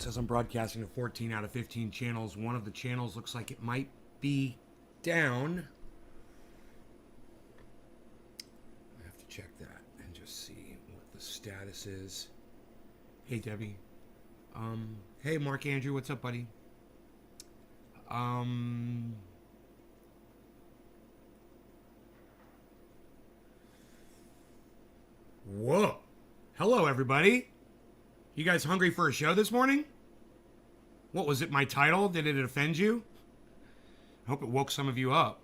says I'm broadcasting to 14 out of 15 channels. One of the channels looks like it might be down. I have to check that and just see what the status is. Hey, Debbie. Hey, Mark Andrew, what's up, buddy? Whoa. Hello, everybody. You guys hungry for a show this morning? What was it, my title? Did it offend you? I hope it woke some of you up.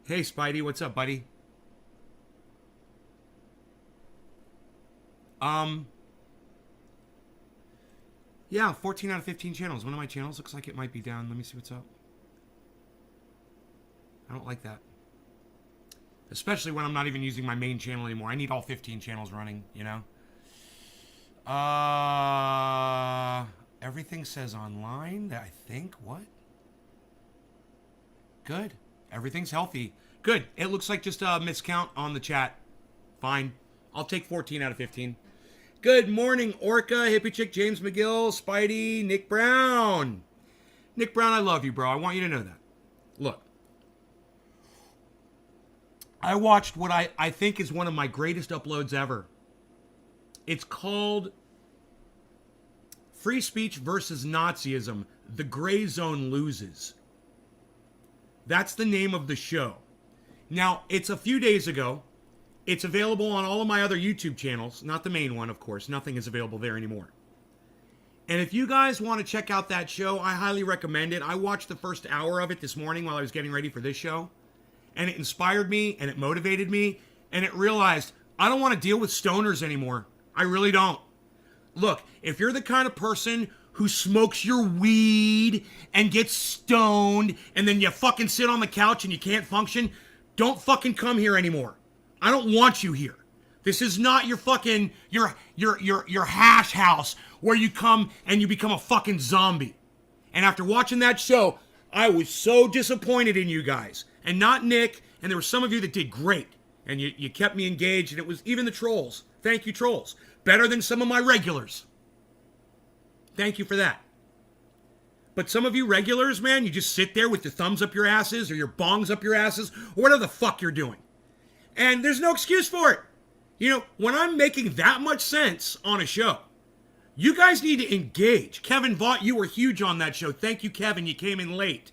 Hey, Spidey, what's up, buddy? Yeah, 14 out of 15 channels. One of my channels looks like it might be down. Let me see what's up. I don't like that. Especially when I'm not even using my main channel anymore. I need all 15 channels running, you know? Everything says online, I think. What? Good. Everything's healthy. Good. It looks like just a miscount on the chat. Fine. I'll take 14 out of 15. Good morning, Orca, Hippie Chick, James McGill, Spidey, Nick Brown. Nick Brown, I love you, bro. I want you to know that. Look. I watched what I think is one of my greatest uploads ever. It's called Free Speech versus Nazism. The Gray Zone Loses. That's the name of the show. Now, it's a few days ago. It's available on all of my other YouTube channels. Not the main one, of course. Nothing is available there anymore. And if you guys want to check out that show, I highly recommend it. I watched the first hour of it this morning while I was getting ready for this show. And it inspired me, and it motivated me, and it realized I don't want to deal with stoners anymore. I really don't. Look, if you're the kind of person who smokes your weed and gets stoned, and then you fucking sit on the couch and you can't function, don't fucking come here anymore. I don't want you here. This is not your fucking, your hash house where you come and you become a fucking zombie. And after watching that show, I was so disappointed in you guys. And not Nick, and there were some of you that did great. And you kept me engaged, and it was even the trolls. Thank you, trolls. Better than some of my regulars. Thank you for that. But some of you regulars, man, you just sit there with your thumbs up your asses, or your bongs up your asses, or whatever the fuck you're doing. And there's no excuse for it. You know, when I'm making that much sense on a show, you guys need to engage. Kevin Vaught, you were huge on that show. Thank you, Kevin. You came in late.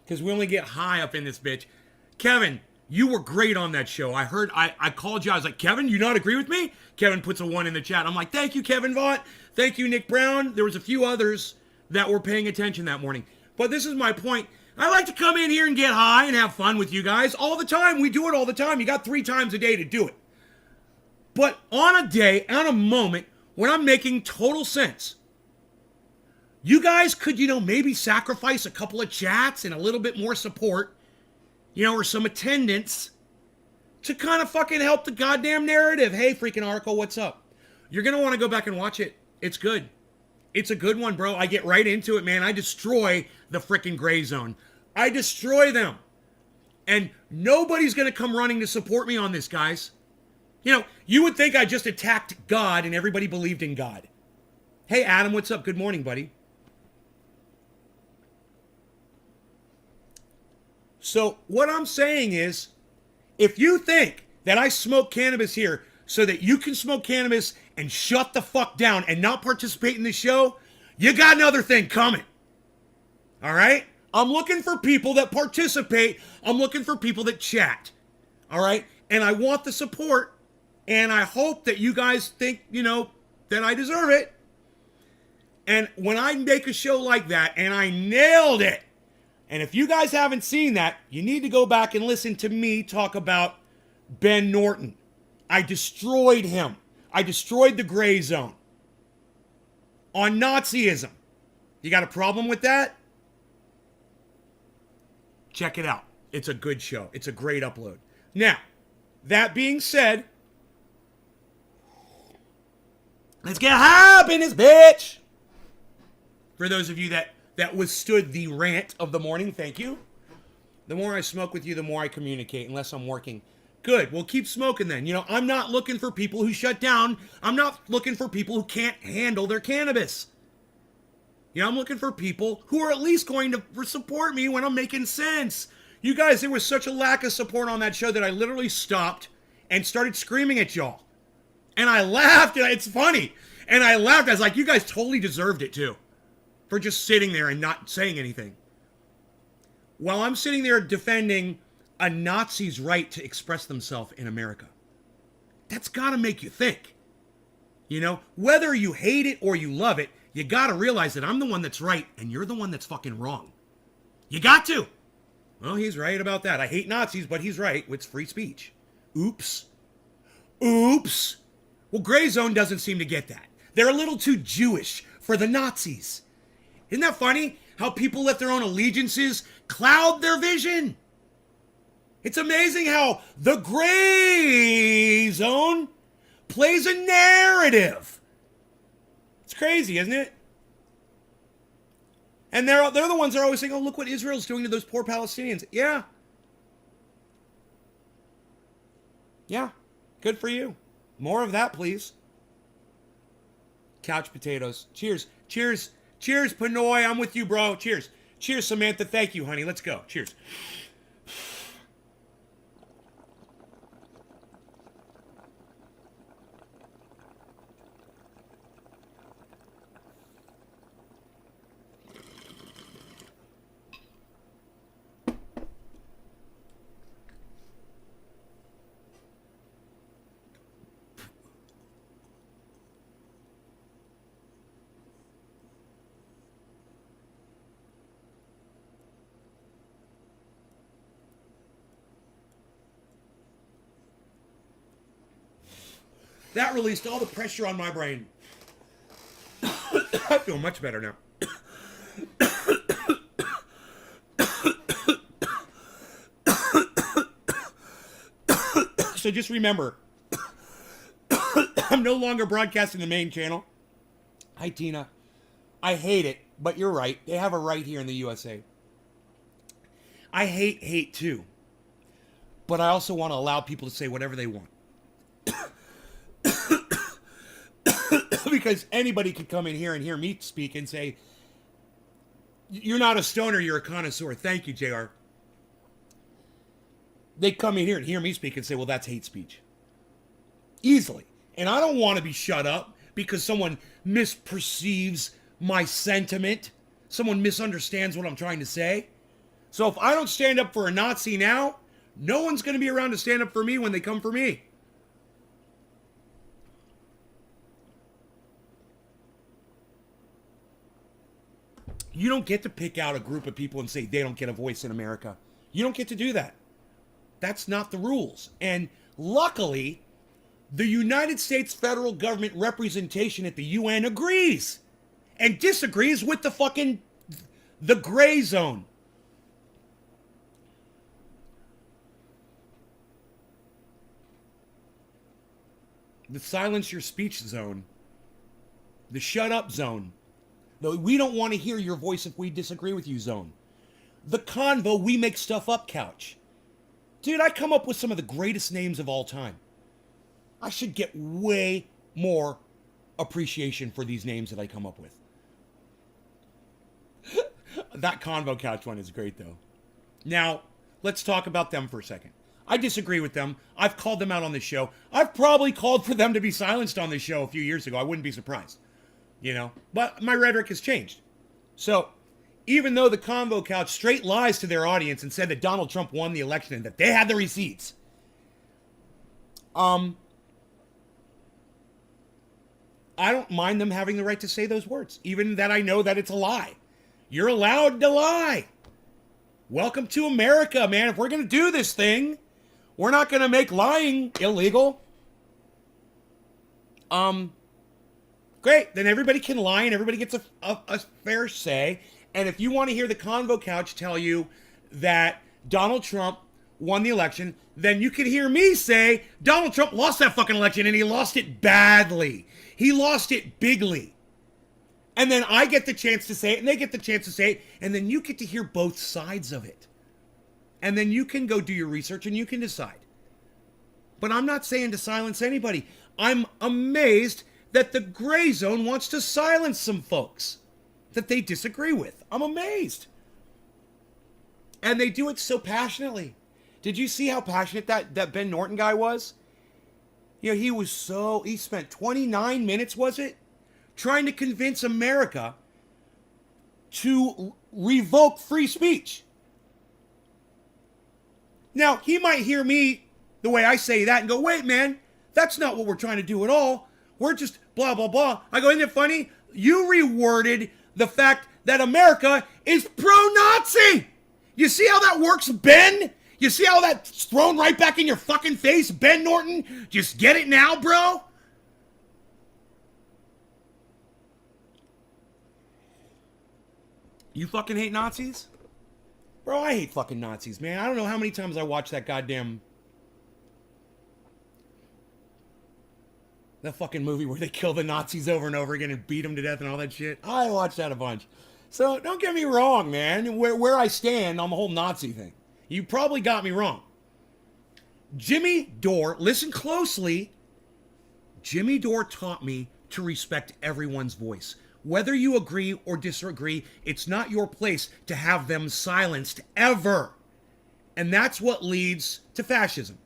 Because we only get high up in this bitch. Kevin, you were great on that show. I heard, I called you. I was like, Kevin, you not agree with me? Kevin puts a 1 in the chat. I'm like, thank you, Kevin Vaught. Thank you, Nick Brown. There was a few others that were paying attention that morning. But this is my point. I like to come in here and get high and have fun with you guys all the time. We do it all the time. You got 3 times a day to do it. But on a day, on a moment, when I'm making total sense, you guys could, maybe sacrifice a couple of chats and a little bit more support, or some attendance to kind of fucking help the goddamn narrative. Hey, freaking Oracle, what's up? You're going to want to go back and watch it. It's good. It's a good one, bro. I get right into it, man. I destroy the freaking Gray Zone. I destroy them. And nobody's going to come running to support me on this, guys. You would think I just attacked God and everybody believed in God. Hey, Adam, what's up? Good morning, buddy. So what I'm saying is, if you think that I smoke cannabis here so that you can smoke cannabis and shut the fuck down and not participate in the show, you got another thing coming. All right? I'm looking for people that participate. I'm looking for people that chat. All right? And I want the support. And I hope that you guys think, that I deserve it. And when I make a show like that, and I nailed it, and if you guys haven't seen that, you need to go back and listen to me talk about Ben Norton. I destroyed him. I destroyed the Gray Zone. On Nazism. You got a problem with that? Check it out. It's a good show. It's a great upload. Now, that being said, let's get high up in this bitch. For those of you that withstood the rant of the morning, thank you. The more I smoke with you, the more I communicate, unless I'm working. Good. Well, keep smoking then. I'm not looking for people who shut down. I'm not looking for people who can't handle their cannabis. I'm looking for people who are at least going to support me when I'm making sense. You guys, there was such a lack of support on that show that I literally stopped and started screaming at y'all. And I laughed, and it's funny. And I laughed. I was like, you guys totally deserved it too. For just sitting there and not saying anything. While I'm sitting there defending a Nazi's right to express themselves in America. That's got to make you think. Whether you hate it or you love it, you got to realize that I'm the one that's right and you're the one that's fucking wrong. You got to. Well, he's right about that. I hate Nazis, but he's right. It's free speech. Oops. Oops. Well, Gray Zone doesn't seem to get that. They're a little too Jewish for the Nazis. Isn't that funny? How people let their own allegiances cloud their vision. It's amazing how the Gray Zone plays a narrative. It's crazy, isn't it? And they're the ones that are always saying, oh, look what Israel's doing to those poor Palestinians. Yeah. Yeah. Good for you. More of that, please. Couch potatoes. Cheers. Cheers. Cheers, Pinoy. I'm with you, bro. Cheers. Cheers, Samantha. Thank you, honey. Let's go. Cheers. That released all the pressure on my brain. I feel much better now. So just remember, I'm no longer broadcasting the main channel. Hi, Tina. I hate it, but you're right. They have a right here in the USA. I hate hate too. But I also want to allow people to say whatever they want. Because anybody could come in here and hear me speak and say, you're not a stoner, you're a connoisseur. Thank you, JR. They come in here and hear me speak and say, well, that's hate speech. Easily. And I don't want to be shut up because someone misperceives my sentiment. Someone misunderstands what I'm trying to say. So if I don't stand up for a Nazi now, no one's going to be around to stand up for me when they come for me. You don't get to pick out a group of people and say they don't get a voice in America. You don't get to do that. That's not the rules. And luckily, the United States federal government representation at the UN agrees and disagrees with the Gray Zone. The silence your speech zone. The shut up zone. The we don't want to hear your voice if we disagree with you zone. The convo we make stuff up couch. Dude, I come up with some of the greatest names of all time. I should get way more appreciation for these names that I come up with. That convo couch one is great though. Now, let's talk about them for a second. I disagree with them. I've called them out on this show. I've probably called for them to be silenced on this show a few years ago. I wouldn't be surprised. But my rhetoric has changed. So, even though the Convo Couch straight lies to their audience and said that Donald Trump won the election and that they had the receipts, I don't mind them having the right to say those words, even that I know that it's a lie. You're allowed to lie. Welcome to America, man. If we're going to do this thing, we're not going to make lying illegal. Great. Then everybody can lie and everybody gets a fair say. And if you want to hear the Convo Couch tell you that Donald Trump won the election, then you can hear me say Donald Trump lost that fucking election and he lost it badly. He lost it bigly. And then I get the chance to say it and they get the chance to say it. And then you get to hear both sides of it. And then you can go do your research and you can decide. But I'm not saying to silence anybody. I'm amazed that the gray zone wants to silence some folks that they disagree with. I'm amazed. And they do it so passionately. Did you see how passionate that Ben Norton guy was? You know, he spent 29 minutes, was it? Trying to convince America to revoke free speech. Now, he might hear me the way I say that and go, wait, man, that's not what we're trying to do at all. We're just blah, blah, blah. I go, isn't it funny? You reworded the fact that America is pro-Nazi. You see how that works, Ben? You see how that's thrown right back in your fucking face, Ben Norton? Just get it now, bro? You fucking hate Nazis? Bro, I hate fucking Nazis, man. I don't know how many times I watched that fucking movie where they kill the Nazis over and over again and beat them to death and all that shit. I watched that a bunch. So don't get me wrong, man. Where I stand on the whole Nazi thing. You probably got me wrong. Jimmy Dore, listen closely. Jimmy Dore taught me to respect everyone's voice. Whether you agree or disagree, it's not your place to have them silenced ever. And that's what leads to fascism.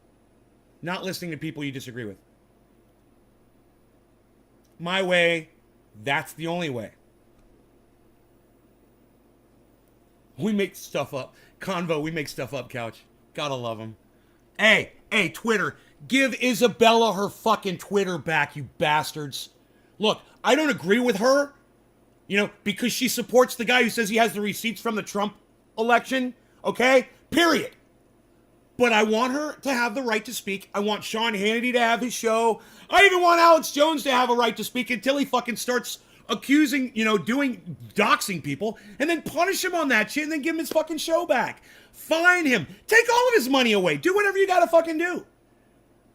Not listening to people you disagree with. My way, that's the only way. We make stuff up. Convo, we make stuff up, Couch. Gotta love him. Hey, Twitter, give Isabella her fucking Twitter back, you bastards. Look, I don't agree with her, because she supports the guy who says he has the receipts from the Trump election, okay? Period. But I want her to have the right to speak. I want Sean Hannity to have his show. I even want Alex Jones to have a right to speak until he fucking starts accusing, doxing people, and then punish him on that shit and then give him his fucking show back. Fine him. Take all of his money away. Do whatever you gotta fucking do.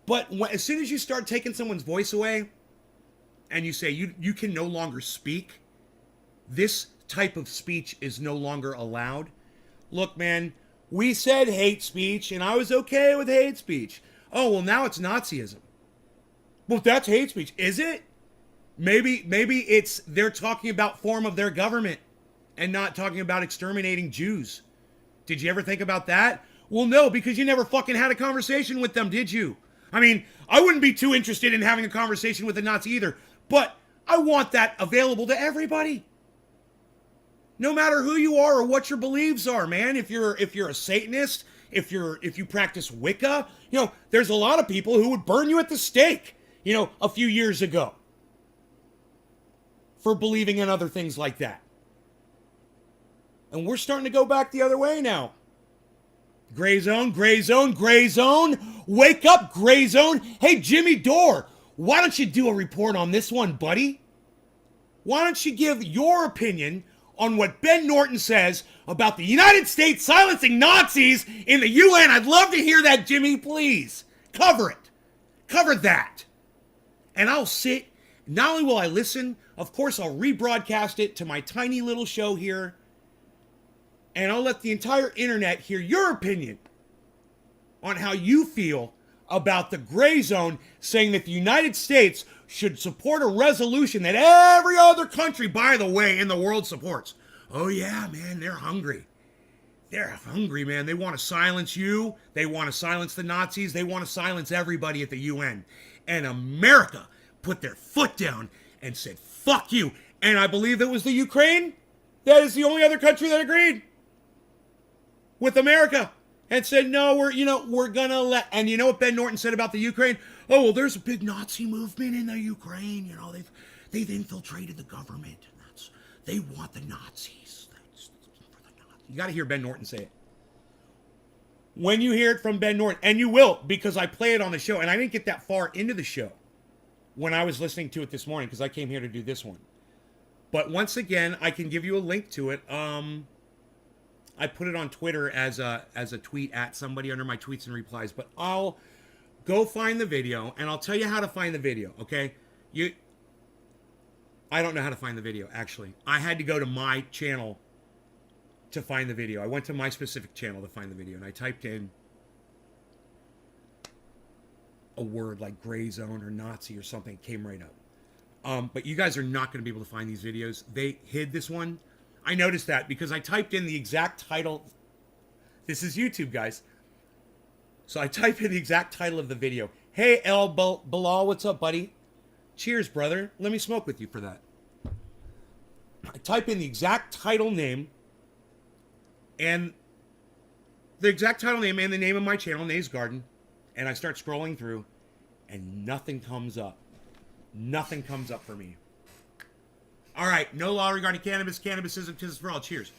But as soon as you start taking someone's voice away and you say you can no longer speak, this type of speech is no longer allowed. Look, man, we said hate speech, and I was okay with hate speech. Oh, well, now it's Nazism. Well, that's hate speech. Is it? Maybe it's they're talking about form of their government and not talking about exterminating Jews. Did you ever think about that? Well, no, because you never fucking had a conversation with them, did you? I mean, I wouldn't be too interested in having a conversation with a Nazi either, but I want that available to everybody. No matter who you are or what your beliefs are, man. If you're a Satanist, if you practice Wicca, there's a lot of people who would burn you at the stake, a few years ago for believing in other things like that. And we're starting to go back the other way now. Gray zone, gray zone, gray zone. Wake up, gray zone. Hey, Jimmy Dore, why don't you do a report on this one, buddy? Why don't you give your opinion on what Ben Norton says about the United States silencing Nazis in the UN? I'd love to hear that, Jimmy, please. Cover it. Cover that. And I'll sit. Not only will I listen, of course, I'll rebroadcast it to my tiny little show here. And I'll let the entire internet hear your opinion on how you feel about the gray zone saying that the United States should support a resolution that every other country, by the way, in the world supports. Oh yeah, man, they're hungry. They're hungry, man. They want to silence you. They want to silence the Nazis. They want to silence everybody at the UN. And America put their foot down and said, fuck you. And I believe it was the Ukraine. That is the only other country that agreed with America and said, no, we're gonna let, and you know what Ben Norton said about the Ukraine? Oh, well, there's a big Nazi movement in the Ukraine. They've infiltrated the government. And they want the Nazis. You got to hear Ben Norton say it. When you hear it from Ben Norton, and you will, because I play it on the show, and I didn't get that far into the show when I was listening to it this morning, because I came here to do this one. But once again, I can give you a link to it. I put it on Twitter as a tweet at somebody under my tweets and replies, but I'll go find the video, and I'll tell you how to find the video, okay? I don't know how to find the video, actually. I had to go to my channel to find the video. I went to my specific channel to find the video, and I typed in a word like gray zone or Nazi or something. It came right up. But you guys are not going to be able to find these videos. They hid this one. I noticed that because I typed in the exact title. This is YouTube, guys. So I type in the exact title of the video. Hey, El Bilal, what's up, buddy? Cheers, brother. Let me smoke with you for that. I type in the exact title name and the name of my channel, Nays Garden, and I start scrolling through, and nothing comes up. Nothing comes up for me. All right, no law regarding cannabis. Cannabis isn't business for all. Cheers.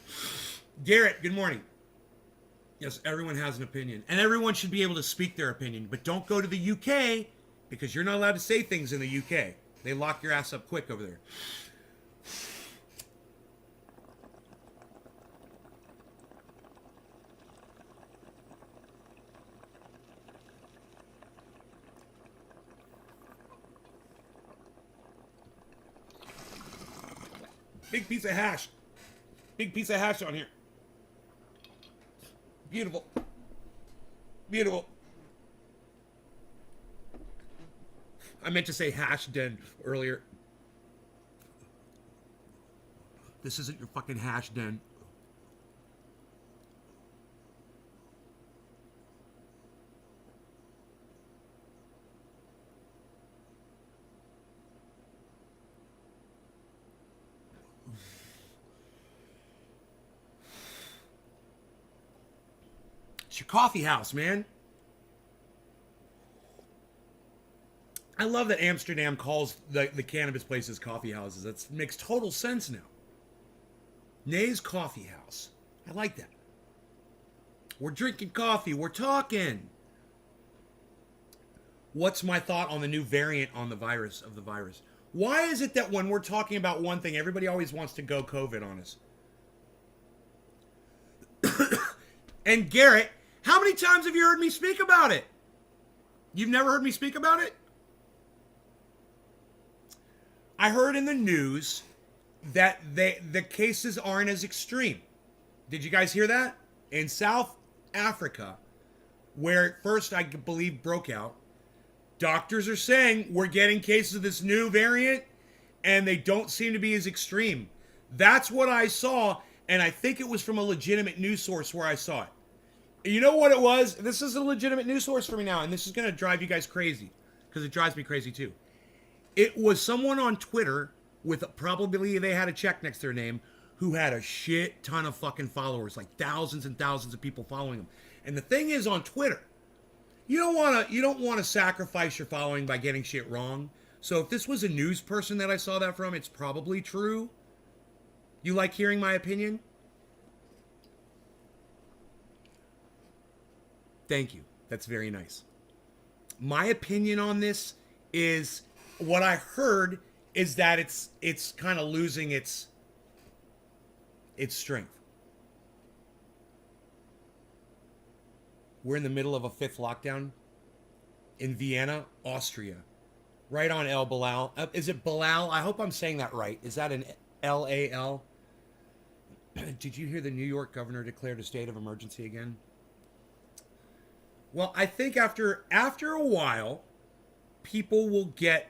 Garrett, good morning. Yes, everyone has an opinion, and everyone should be able to speak their opinion, but don't go to the UK because you're not allowed to say things in the UK. They lock your ass up quick over there. Big piece of hash. Big piece of hash on here. Beautiful. Beautiful. I meant to say hash den earlier. This isn't your fucking hash den. It's your coffee house, man. I love that Amsterdam calls the cannabis places coffee houses. That makes total sense now. Nays Coffee House. I like that. We're drinking coffee. We're talking. What's my thought on the new variant on the virus? Why is it that when we're talking about one thing, everybody always wants to go COVID on us? And Garrett, how many times have you heard me speak about it? You've never heard me speak about it? I heard in the news that the cases aren't as extreme. Did you guys hear that? In South Africa, where it first, I believe, broke out, doctors are saying we're getting cases of this new variant, and they don't seem to be as extreme. That's what I saw, and I think it was from a legitimate news source where I saw it. You know what it was? This is a legitimate news source for me now, and this is going to drive you guys crazy, because it drives me crazy too. It was someone on Twitter with probably they had a check next to their name who had a shit ton of fucking followers, like thousands and thousands of people following them. And the thing is, on Twitter, you don't want to sacrifice your following by getting shit wrong. So if this was a news person that I saw that from, it's probably true. You like hearing my opinion? Thank you. That's very nice. My opinion on this is what I heard is that it's kind of losing its strength. We're in the middle of a 5th lockdown in Vienna, Austria. Right on El Bilal. Is it Bilal? I hope I'm saying that right. Is that an L-A-L? Did you hear the New York governor declared a state of emergency again? Well, I think after a while, people will get,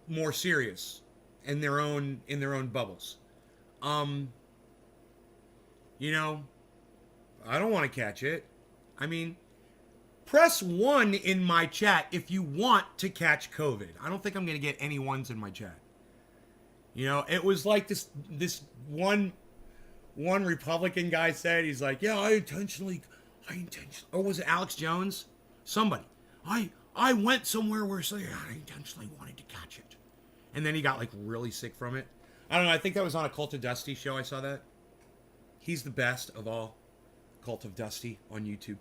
more serious in their own bubbles. I don't want to catch it. I mean, press 1 in my chat if you want to catch COVID. I don't think I'm going to get any ones in my chat. It was like this one Republican guy said, he's like, yeah, I intentionally, or was it Alex Jones? Somebody. I went somewhere where I intentionally wanted to catch it. And then he got like really sick from it. I don't know. I think that was on a Cult of Dusty show. I saw that. He's the best of all. Cult of Dusty on YouTube.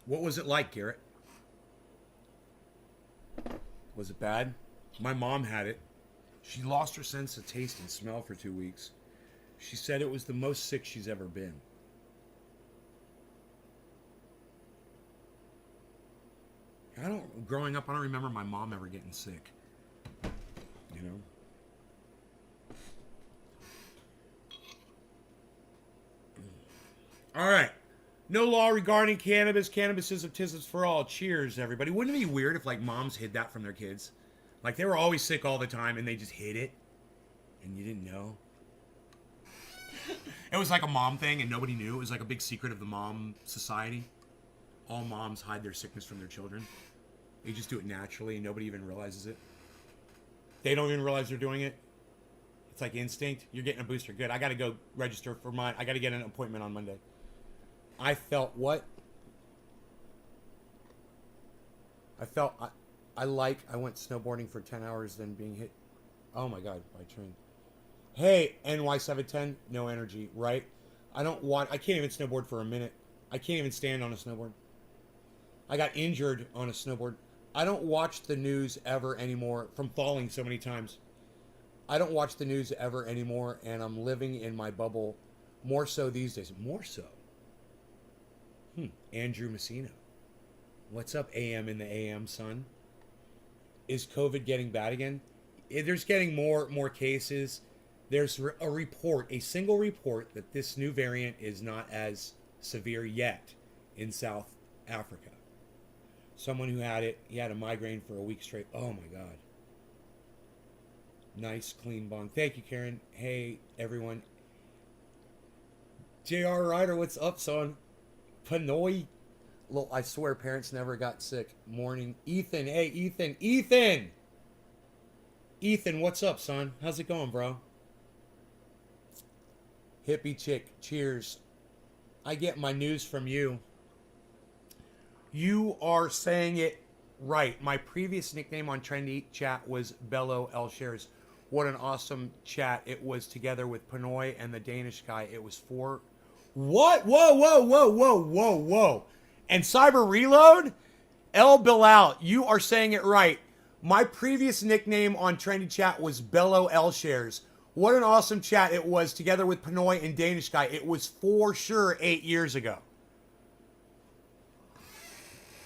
What was it like, Garrett? Was it bad? My mom had it. She lost her sense of taste and smell for 2 weeks. She said it was the most sick she's ever been. Growing up, I don't remember my mom ever getting sick. You know? All right. No law regarding cannabis. Cannabis is tisms for all. Cheers, everybody. Wouldn't it be weird if, like, moms hid that from their kids? Like, they were always sick all the time, and they just hid it, and you didn't know? It was like a mom thing, and nobody knew. It was like a big secret of the mom society. All moms hide their sickness from their children. They just do it naturally, and nobody even realizes it. They don't even realize they're doing it. It's like instinct. You're getting a booster. Good. I got to go register for mine. I got to get an appointment on Monday. I felt what? I went snowboarding for 10 hours, then being hit. Oh my God, by a train. Hey, NY710, no energy, right? I can't even snowboard for a minute. I can't even stand on a snowboard. I got injured on a snowboard. I don't watch the news ever anymore from falling so many times. I don't watch the news ever anymore, and I'm living in my bubble more so these days. More so. Andrew Messina. What's up, AM in the AM, son? Is COVID getting bad again? There's getting more cases. There's a report, a single report, that this new variant is not as severe yet in South Africa. Someone who had it, he had a migraine for a week straight. Oh my God. Nice, clean bong. Thank you, Karen. Hey, everyone. JR Ryder, what's up, son? Panoy. Look, I swear parents never got sick. Morning. Ethan, hey, Ethan. Ethan, what's up, son? How's it going, bro? Hippie chick, cheers. I get my news from you. You are saying it right. My previous nickname on Trendy Chat was Bello L Shares. What an awesome chat it was together with Pinoy and the Danish guy. It was for... What? Whoa. And Cyber Reload? El Bilal, you are saying it right. My previous nickname on Trendy Chat was Bello L Shares. What an awesome chat it was together with Pinoy and Danish guy. It was for sure 8 years ago.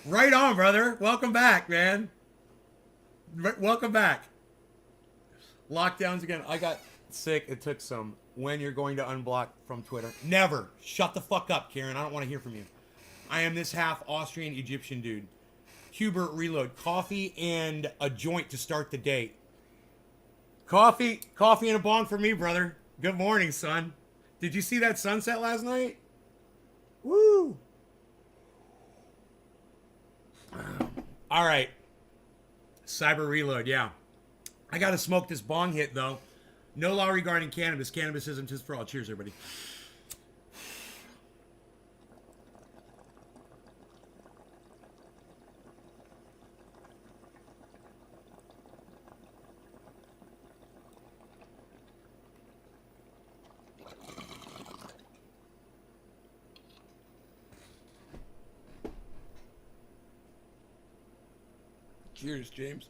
Right on, brother. Welcome back, man. Welcome back. Lockdowns again. I got sick. It took some. When you're going to unblock from Twitter? Never. Shut the fuck up, Karen. I don't want to hear from you. I am this half Austrian Egyptian dude. Hubert Reload. Coffee and a joint to start the day. Coffee and a bong for me, brother. Good morning, son. Did you see that sunset last night? Woo! All right. Cyber Reload, yeah. I got to smoke this bong hit, though. No law regarding cannabis. Cannabis isn't just for all. Cheers, everybody. Cheers, James.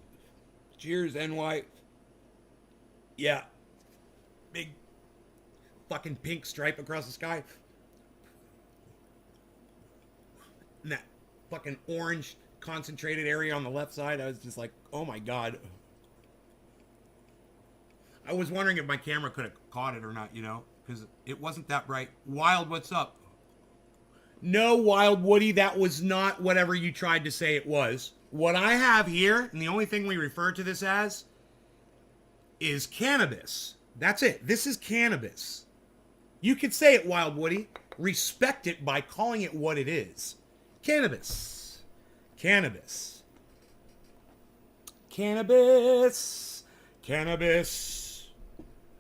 Cheers, NY. Yeah. Big fucking pink stripe across the sky. And that fucking orange concentrated area on the left side. I was just like, oh my God. I was wondering if my camera could have caught it or not, you know, because it wasn't that bright. Wild, what's up? No, Wild Woody, that was not whatever you tried to say it was. What I have here, and the only thing we refer to this as, is cannabis. That's it. This is cannabis. You could say it, Wild Woody. Respect it by calling it what it is. Cannabis. Cannabis. Cannabis. Cannabis.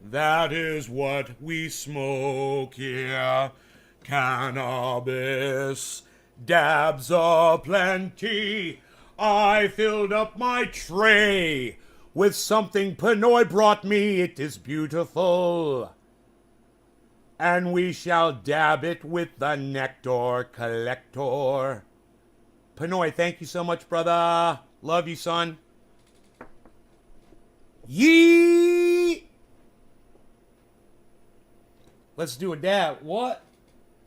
That is what we smoke here. Cannabis. Dabs aplenty. I filled up my tray with something Pinoy brought me. It is beautiful. And we shall dab it with the nectar collector. Pinoy, thank you so much, brother. Love you, son. Yee! Let's do a dab. What?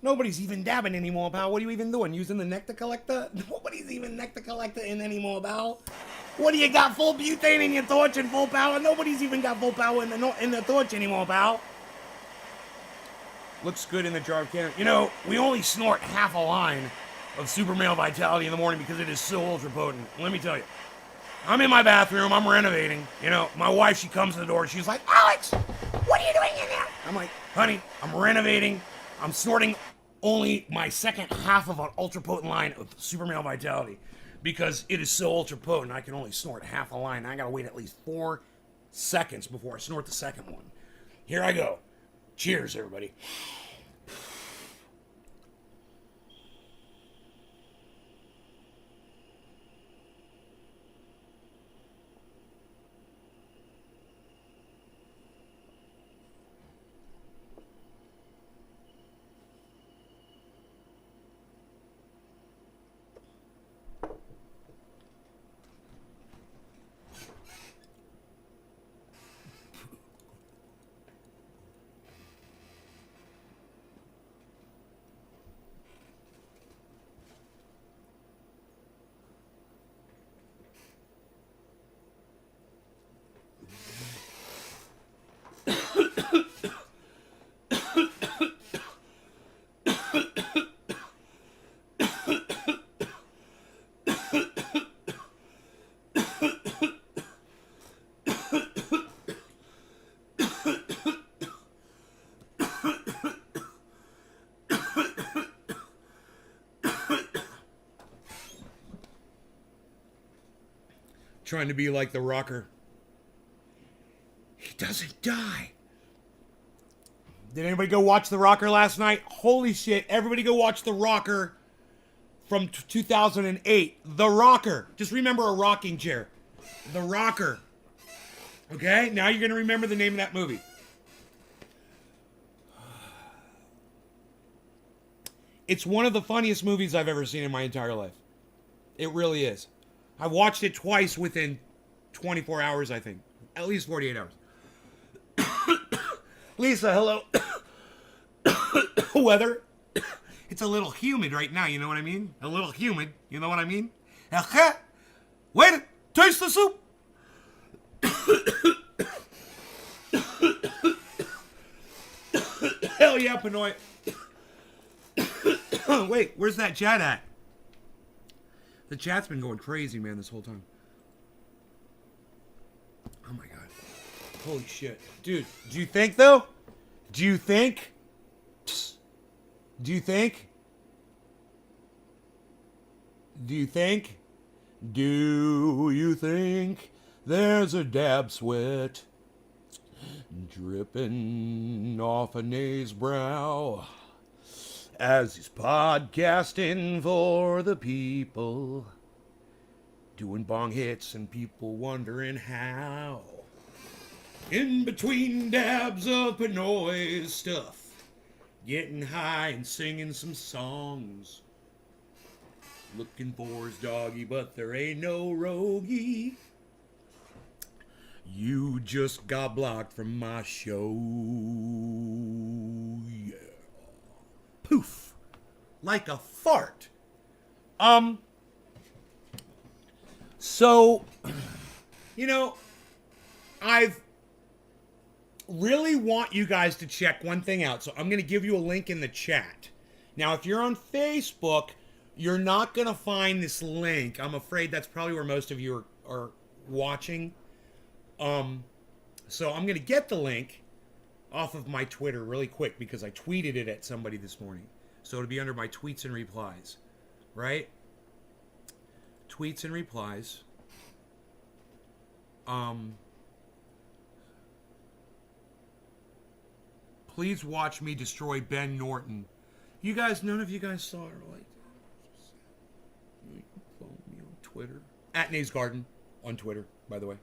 Nobody's even dabbing anymore, pal. What are you even doing? Using the nectar collector? Nobody's even nectar collector in anymore, pal. What do you got? Full butane in your torch and full power? Nobody's even got full power in the torch anymore, pal. Looks good in the jar of candy. You know, we only snort half a line of Super Male Vitality in the morning because it is so ultra potent. Let me tell you. I'm in my bathroom. I'm renovating. You know, my wife, she comes to the door. She's like, Alex, what are you doing in there? I'm like, honey, I'm renovating. I'm snorting only my second half of an ultra potent line of Super Male Vitality because it is so ultra potent. I can only snort half a line. I gotta wait at least 4 seconds before I snort the second one. Here I go. Cheers, everybody. Trying to be like the Rocker. He doesn't die. Did anybody go watch The Rocker last night? Holy shit, everybody go watch The Rocker from 2008. The Rocker. Just remember a rocking chair. The Rocker. Okay? Now you're going to remember the name of that movie. It's one of the funniest movies I've ever seen in my entire life. It really is. I watched it twice within 24 hours, I think. At least 48 hours. Lisa, hello. Weather. It's a little humid right now, you know what I mean? A little humid, you know what I mean? Wait, taste the soup. Hell yeah, Pinoy. Wait, where's that chat at? The chat's been going crazy, man, this whole time. Oh my god. Holy shit. Dude, do you think, though? Do you think? Do you think? Do you think? Do you think there's a dab sweat dripping off a Nate's brow as he's podcasting for the people, doing bong hits and people wondering how? In between dabs of Pinoy's stuff, getting high and singing some songs, looking for his doggy, but there ain't no rogie. You just got blocked from my show. Yeah. Poof. Like a fart. So, you know, I've really want you guys to check one thing out. So I'm going to give you a link in the chat. Now, if you're on Facebook, you're not going to find this link. I'm afraid that's probably where most of you are watching. So I'm going to get the link off of my Twitter really quick because I tweeted it at somebody this morning. So it'll be under my tweets and replies, right? Tweets and replies. Please watch me destroy Ben Norton. You guys, none of you guys saw it, right? You can follow me on Twitter. At Nays Garden on Twitter, by the way.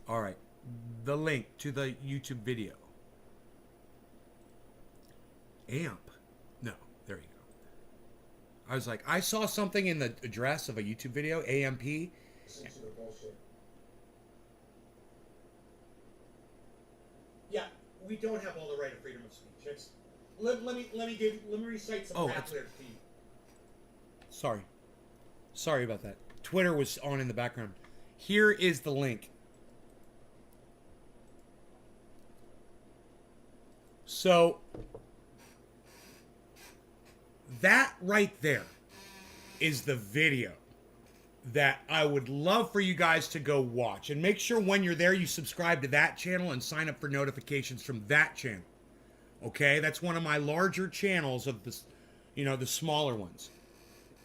All right. The link to the YouTube video. AMP. No, there you go. I was like, I saw something in the address of a YouTube video, AMP. Yeah, we don't have all the right of freedom of speech. Just let me recite some rap lyrics to you. Sorry about that. Twitter was on in the background. Here is the link. So that right there is the video that I would love for you guys to go watch. And make sure when you're there, you subscribe to that channel and sign up for notifications from that channel. Okay? That's one of my larger channels of this, the smaller ones.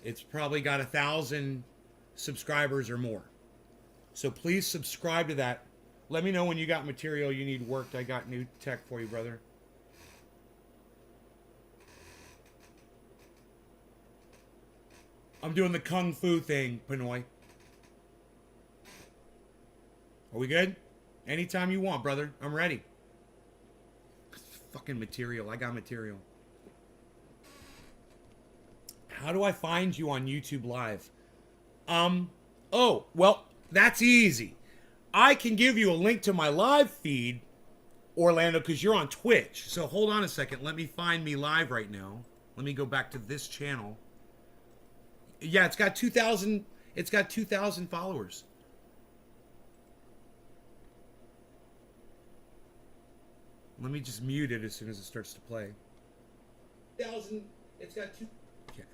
It's probably got 1,000 subscribers or more. So please subscribe to that. Let me know when you got material you need worked. I got new tech for you, brother. I'm doing the kung fu thing, Pinoy. Are we good? Anytime you want, brother. I'm ready. Fucking material. I got material. How do I find you on YouTube Live? Oh, well, that's easy. I can give you a link to my live feed, Orlando, because you're on Twitch. So hold on a second. Let me find me live right now. Let me go back to this channel. Yeah, it's got 2,000. It's got 2,000 followers. Let me just mute it as soon as it starts to play. 1,000. It's got 2. Okay.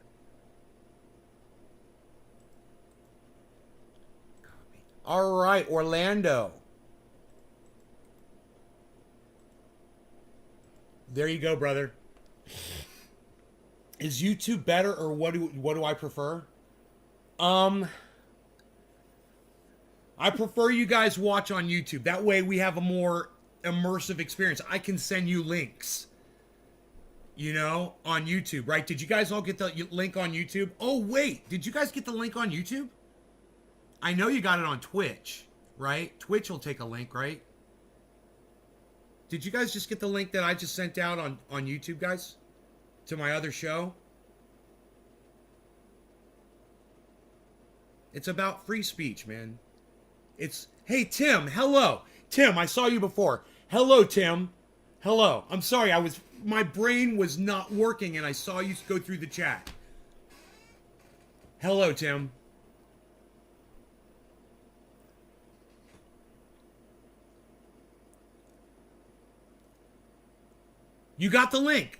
Copy. All right, Orlando. There you go, brother. Is YouTube better, or what do I prefer? I prefer you guys watch on YouTube. That way we have a more immersive experience. I can send you links, on YouTube, right? Did you guys all get the link on YouTube? Oh, wait. Did you guys get the link on YouTube? I know you got it on Twitch, right? Twitch will take a link, right? Did you guys just get the link that I just sent out on YouTube, guys? To my other show? It's about free speech, man. Hey, Tim, hello. Tim, I saw you before. Hello, Tim. Hello. I'm sorry, my brain was not working and I saw you go through the chat. Hello, Tim. You got the link.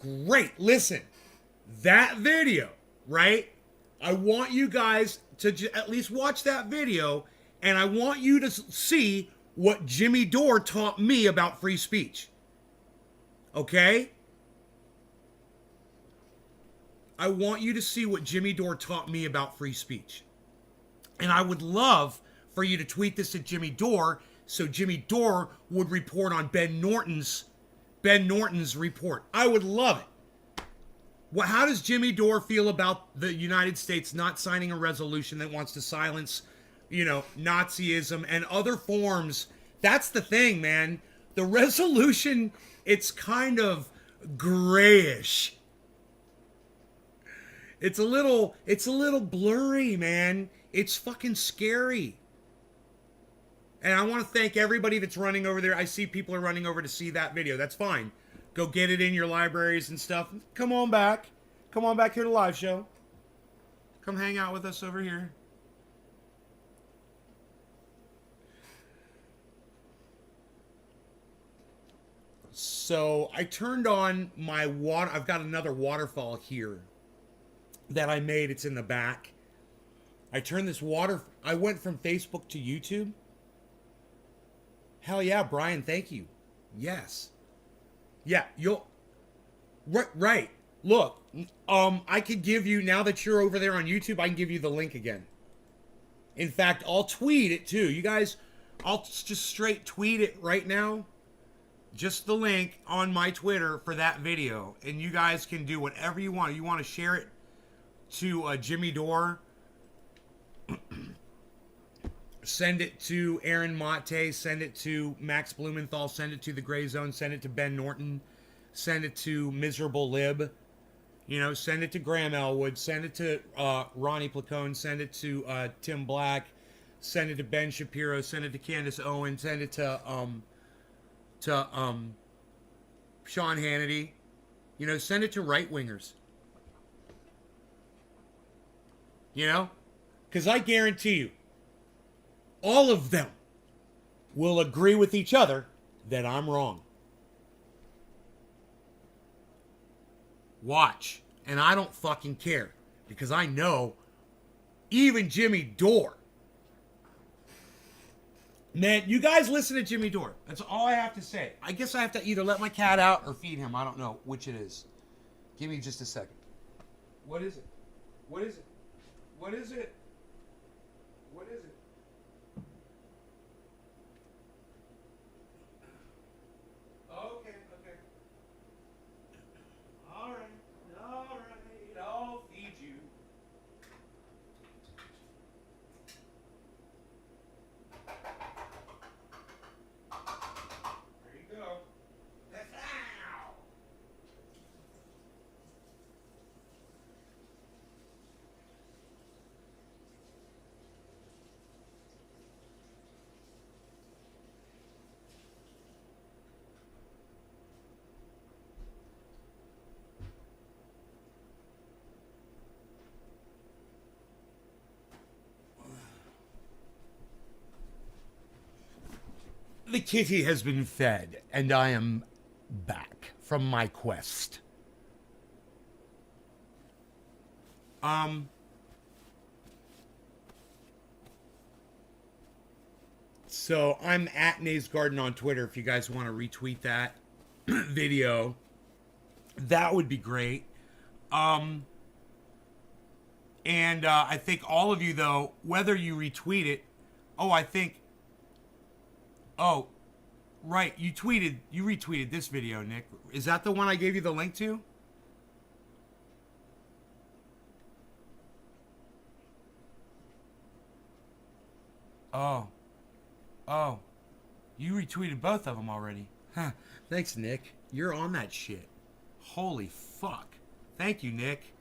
Great. Listen, that video, right? I want you guys to at least watch that video, and I want you to see what Jimmy Dore taught me about free speech. Okay? I want you to see what Jimmy Dore taught me about free speech. And I would love for you to tweet this at Jimmy Dore so Jimmy Dore would report on Ben Norton's report. I would love it. Well, how does Jimmy Dore feel about the United States not signing a resolution that wants to silence, Nazism and other forms? That's the thing, man. The resolution, it's kind of grayish. It's a little blurry, man. It's fucking scary. And I want to thank everybody that's running over there. I see people are running over to see that video. That's fine. Go get it in your libraries and stuff. Come on back. Come on back here to the live show. Come hang out with us over here. So I turned on my water. I've got another waterfall here that I made. It's in the back. I turned this water. I went from Facebook to YouTube. Hell yeah, Brian, thank you. Yes. Yeah, you'll... Right. Look, I could give you, now that you're over there on YouTube, I can give you the link again. In fact, I'll tweet it too. You guys, I'll just straight tweet it right now. Just the link on my Twitter for that video. And you guys can do whatever you want. You want to share it to Jimmy Dore? Send it to Aaron Mate, send it to Max Blumenthal, send it to the Gray Zone, send it to Ben Norton, send it to Miserable Lib, send it to Graham Elwood, send it to Ronnie Placone, send it to Tim Black, send it to Ben Shapiro, send it to Candace Owen, send it to Sean Hannity. You know, send it to right-wingers. You know? Because I guarantee you, all of them will agree with each other that I'm wrong. Watch. And I don't fucking care. Because I know even Jimmy Dore. Man, you guys listen to Jimmy Dore. That's all I have to say. I guess I have to either let my cat out or feed him. I don't know which it is. Give me just a second. What is it? What is it? What is it? What is it? Okay, okay. All right, I'll feed you. There you go. Ow! The kitty has been fed, and I am back from my quest. So I'm at Nays Garden on Twitter if you guys want to retweet that video. That would be great. And I think all of you, though, whether you retweet it, right, you retweeted this video, Nick. Is that the one I gave you the link to? Oh, you retweeted both of them already. Huh. Thanks, Nick. You're on that shit. Holy fuck. Thank you, Nick.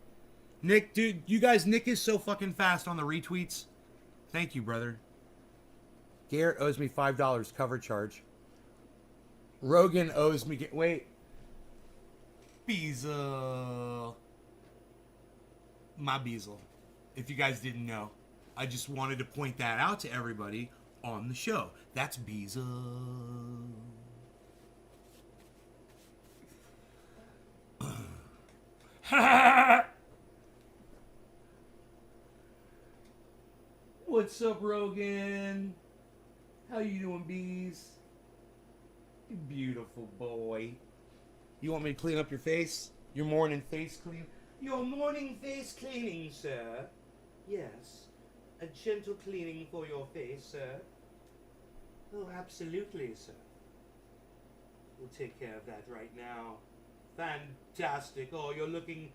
Nick, dude, you guys, Nick is so fucking fast on the retweets. Thank you, brother. Garrett owes me $5 cover charge. Rogan owes me... Wait. Beazle. My Beazle. If you guys didn't know. I just wanted to point that out to everybody on the show. That's Beazle. What's up, Rogan? How you doing, bees? You beautiful boy. You want me to clean up your face? Your morning face clean? Your morning face cleaning, sir. Yes. A gentle cleaning for your face, sir. Oh, absolutely, sir. We'll take care of that right now. Fantastic. Oh, you're looking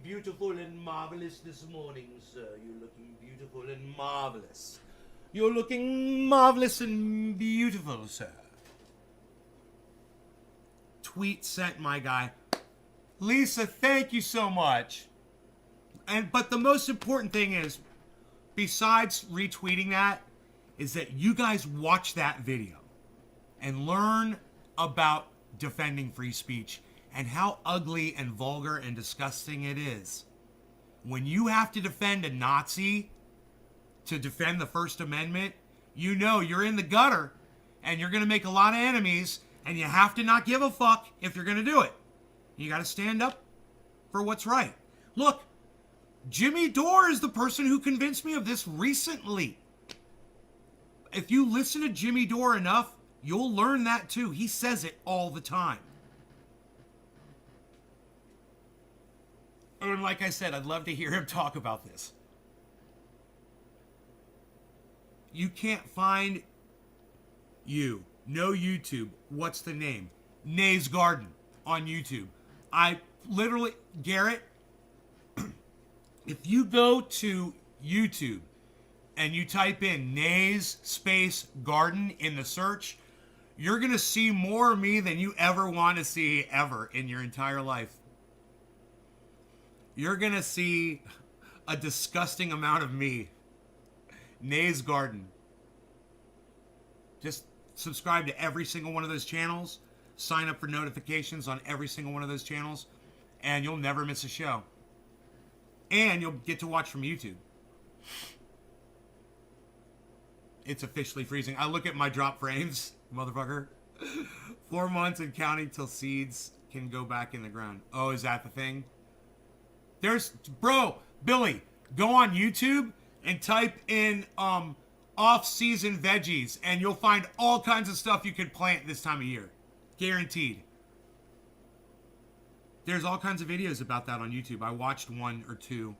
beautiful and marvelous this morning, sir. You're looking beautiful and marvelous. You're looking marvelous and beautiful, sir. Tweet sent, my guy. Lisa, thank you so much. But the most important thing is, besides retweeting that, is that you guys watch that video and learn about defending free speech and how ugly and vulgar and disgusting it is. When you have to defend a Nazi to defend the First Amendment, you know you're in the gutter and you're going to make a lot of enemies, and you have to not give a fuck if you're going to do it. You got to stand up for what's right. Look, Jimmy Dore is the person who convinced me of this recently. If you listen to Jimmy Dore enough, you'll learn that too. He says it all the time. And like I said, I'd love to hear him talk about this. You can't find no YouTube. What's the name? Nays Garden on YouTube. I literally, Garrett, if you go to YouTube and you type in Nays space Garden in the search, you're going to see more of me than you ever want to see ever in your entire life. You're going to see a disgusting amount of me. Nays Garden. Just subscribe to every single one of those channels sign up for notifications on every single one of those channels, and you'll never miss a show. And you'll get to watch from YouTube. It's officially freezing. I look at my drop frames, motherfucker. 4 months and counting till seeds can go back in the ground. Oh, is that the thing? Bro, Billy, go on YouTube and type in off-season veggies, and you'll find all kinds of stuff you could plant this time of year. Guaranteed. There's all kinds of videos about that on YouTube. I watched 1 or 2.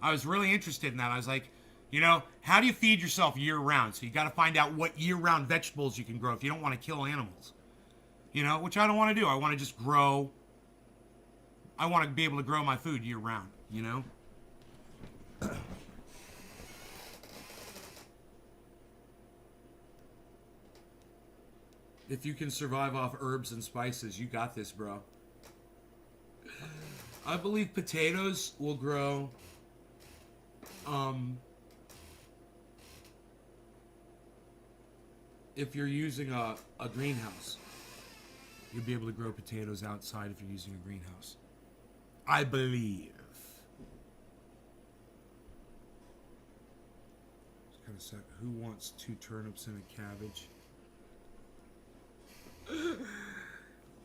I was really interested in that. I was like, you know, how do you feed yourself year-round? So you got to find out what year-round vegetables you can grow if you don't want to kill animals. You know, which I don't want to do. I want to just grow. I want to be able to grow my food year-round, you know? If you can survive off herbs and spices, you got this, bro. I believe potatoes will grow. If you're using a greenhouse, you'll be able to grow potatoes outside if you're using a greenhouse. I believe. Just kind of sad. Who wants 2 turnips and a cabbage?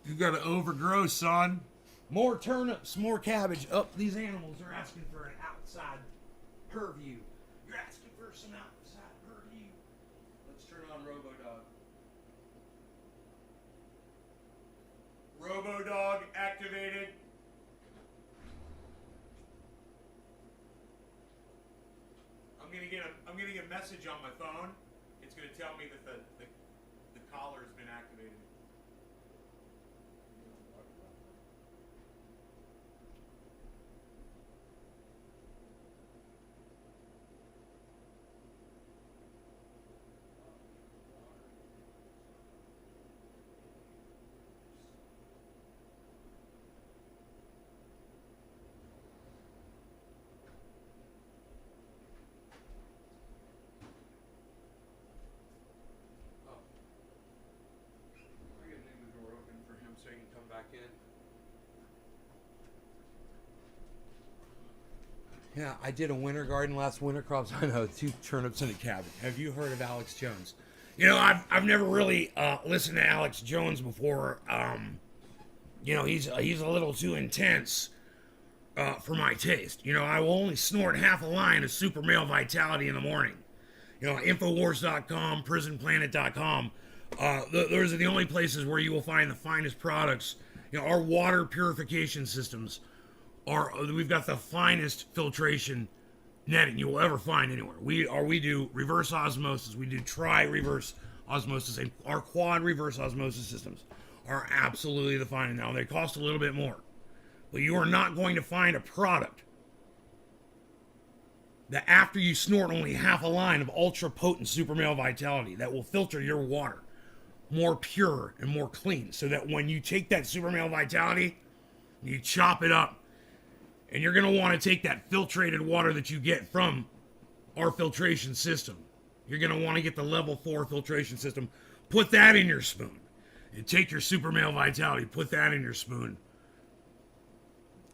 You gotta overgrow, son. More turnips, more cabbage. Oh, these animals are asking for an outside purview. You're asking for some outside purview. Let's turn on RoboDog. RoboDog activated. I'm gonna get a message on my phone. It's gonna tell me that the collar has been activated. So you can come back in. Yeah, I did a winter garden last winter, crops. I know, 2 turnips and a cabbage. Have you heard of Alex Jones? You know, I've never really listened to Alex Jones before. You know, he's a little too intense for my taste. You know, I will only snort half a line of Super Male Vitality in the morning. You know, Infowars.com, PrisonPlanet.com. Those are the only places where you will find the finest products. You know, our water purification systems we've got the finest filtration netting you will ever find anywhere. We do reverse osmosis, we do tri-reverse osmosis, and our quad reverse osmosis systems are absolutely the finest. Now, they cost a little bit more, but you are not going to find a product that after you snort only half a line of ultra potent Super Male Vitality that will filter your water more pure and more clean, so that when you take that Super Male Vitality, you chop it up, and you're going to want to take that filtrated water that you get from our filtration system. You're going to want to get the level 4 filtration system, put that in your spoon, and take your Super Male Vitality, put that in your spoon.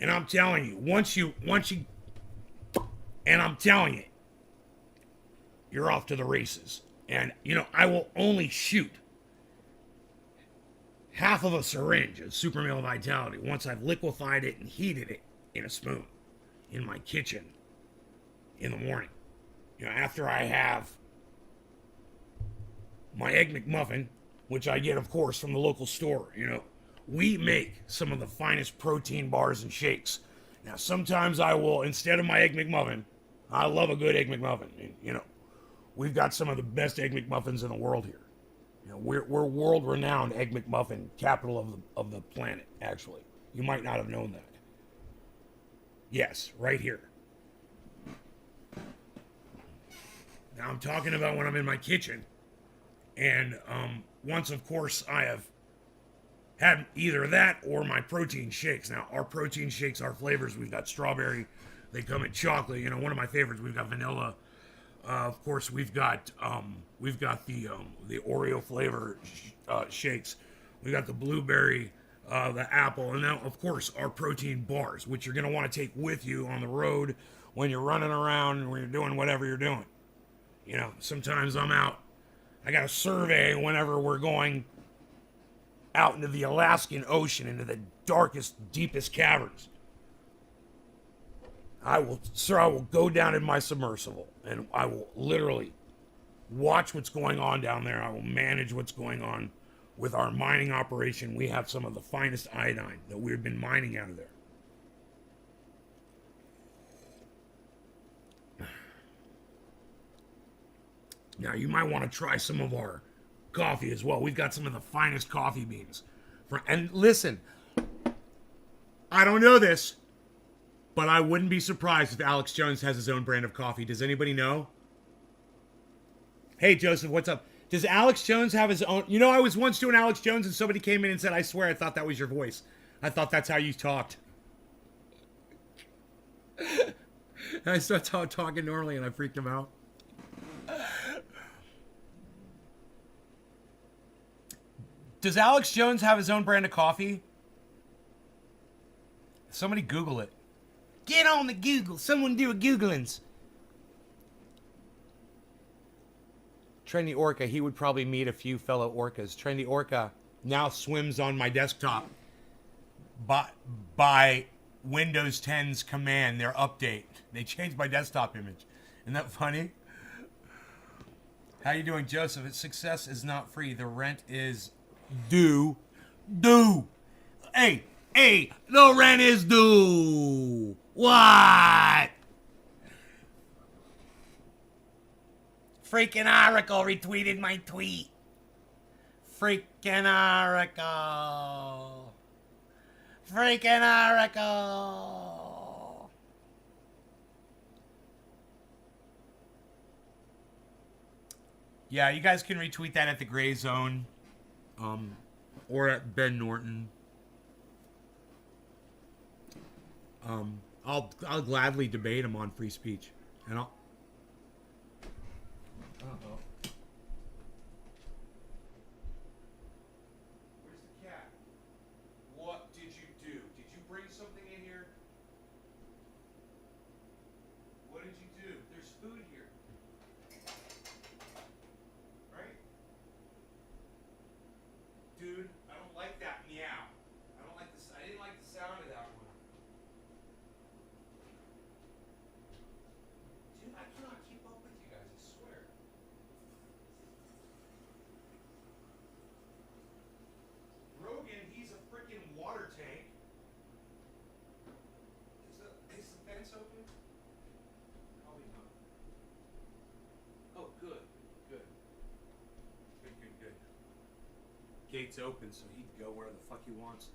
And I'm telling you, and I'm telling you, you're off to the races. And, you know, I will only shoot half of a syringe of Super Male Vitality once I've liquefied it and heated it in a spoon in my kitchen in the morning. You know, after I have my Egg McMuffin, which I get, of course, from the local store. You know, we make some of the finest protein bars and shakes. Now, sometimes I will, instead of my Egg McMuffin, I love a good Egg McMuffin. You know, we've got some of the best Egg McMuffins in the world here. You know, we're world-renowned Egg McMuffin, capital of the planet, actually. You might not have known that. Yes, right here. Now, I'm talking about when I'm in my kitchen. And once, of course, I have had either that or my protein shakes. Now, our protein shakes, our flavors, we've got strawberry. They come in chocolate. You know, one of my favorites, we've got vanilla. Of course, we've got the Oreo flavor shakes. We got the blueberry, the apple, and now, of course, our protein bars, which you're going to want to take with you on the road when you're running around and when you're doing whatever you're doing. You know, sometimes I'm out. I got a survey whenever we're going out into the Alaskan Ocean, into the darkest, deepest caverns. I will go down in my submersible and I will literally watch what's going on down there. I will manage what's going on with our mining operation. We have some of the finest iodine that we've been mining out of there. Now, you might want to try some of our coffee as well. We've got some of the finest coffee beans. And listen, I don't know this, but I wouldn't be surprised if Alex Jones has his own brand of coffee. Does anybody know? Hey, Joseph, what's up? Does Alex Jones have his own? You know, I was once doing Alex Jones and somebody came in and said, I swear I thought that was your voice. I thought that's how you talked. And I started talking normally and I freaked him out. Does Alex Jones have his own brand of coffee? Somebody Google it. Get on the Google. Someone do a Googlings. Trendy Orca, he would probably meet a few fellow orcas. Trendy Orca now swims on my desktop by Windows 10's command, their update. They changed my desktop image. Isn't that funny? How you doing, Joseph? Success is not free. The rent is due. Hey, the rent is due. What? Freaking Oracle retweeted my tweet. Freaking Oracle. Yeah, you guys can retweet that at the Gray Zone, or at Ben Norton. I'll gladly debate him on free speech, and I'll. Uh-oh. Where's the cat? What did you do? Did you bring something in here? What did you do? There's food here. Right? Dude, I don't like that meow. I didn't like the sound of that one. Dude, I cannot keep up with you guys, I swear. Rogan, he's a freaking water tank. Is the fence open? Probably not. Oh, good. Gate's open, so he can go where the fuck he wants.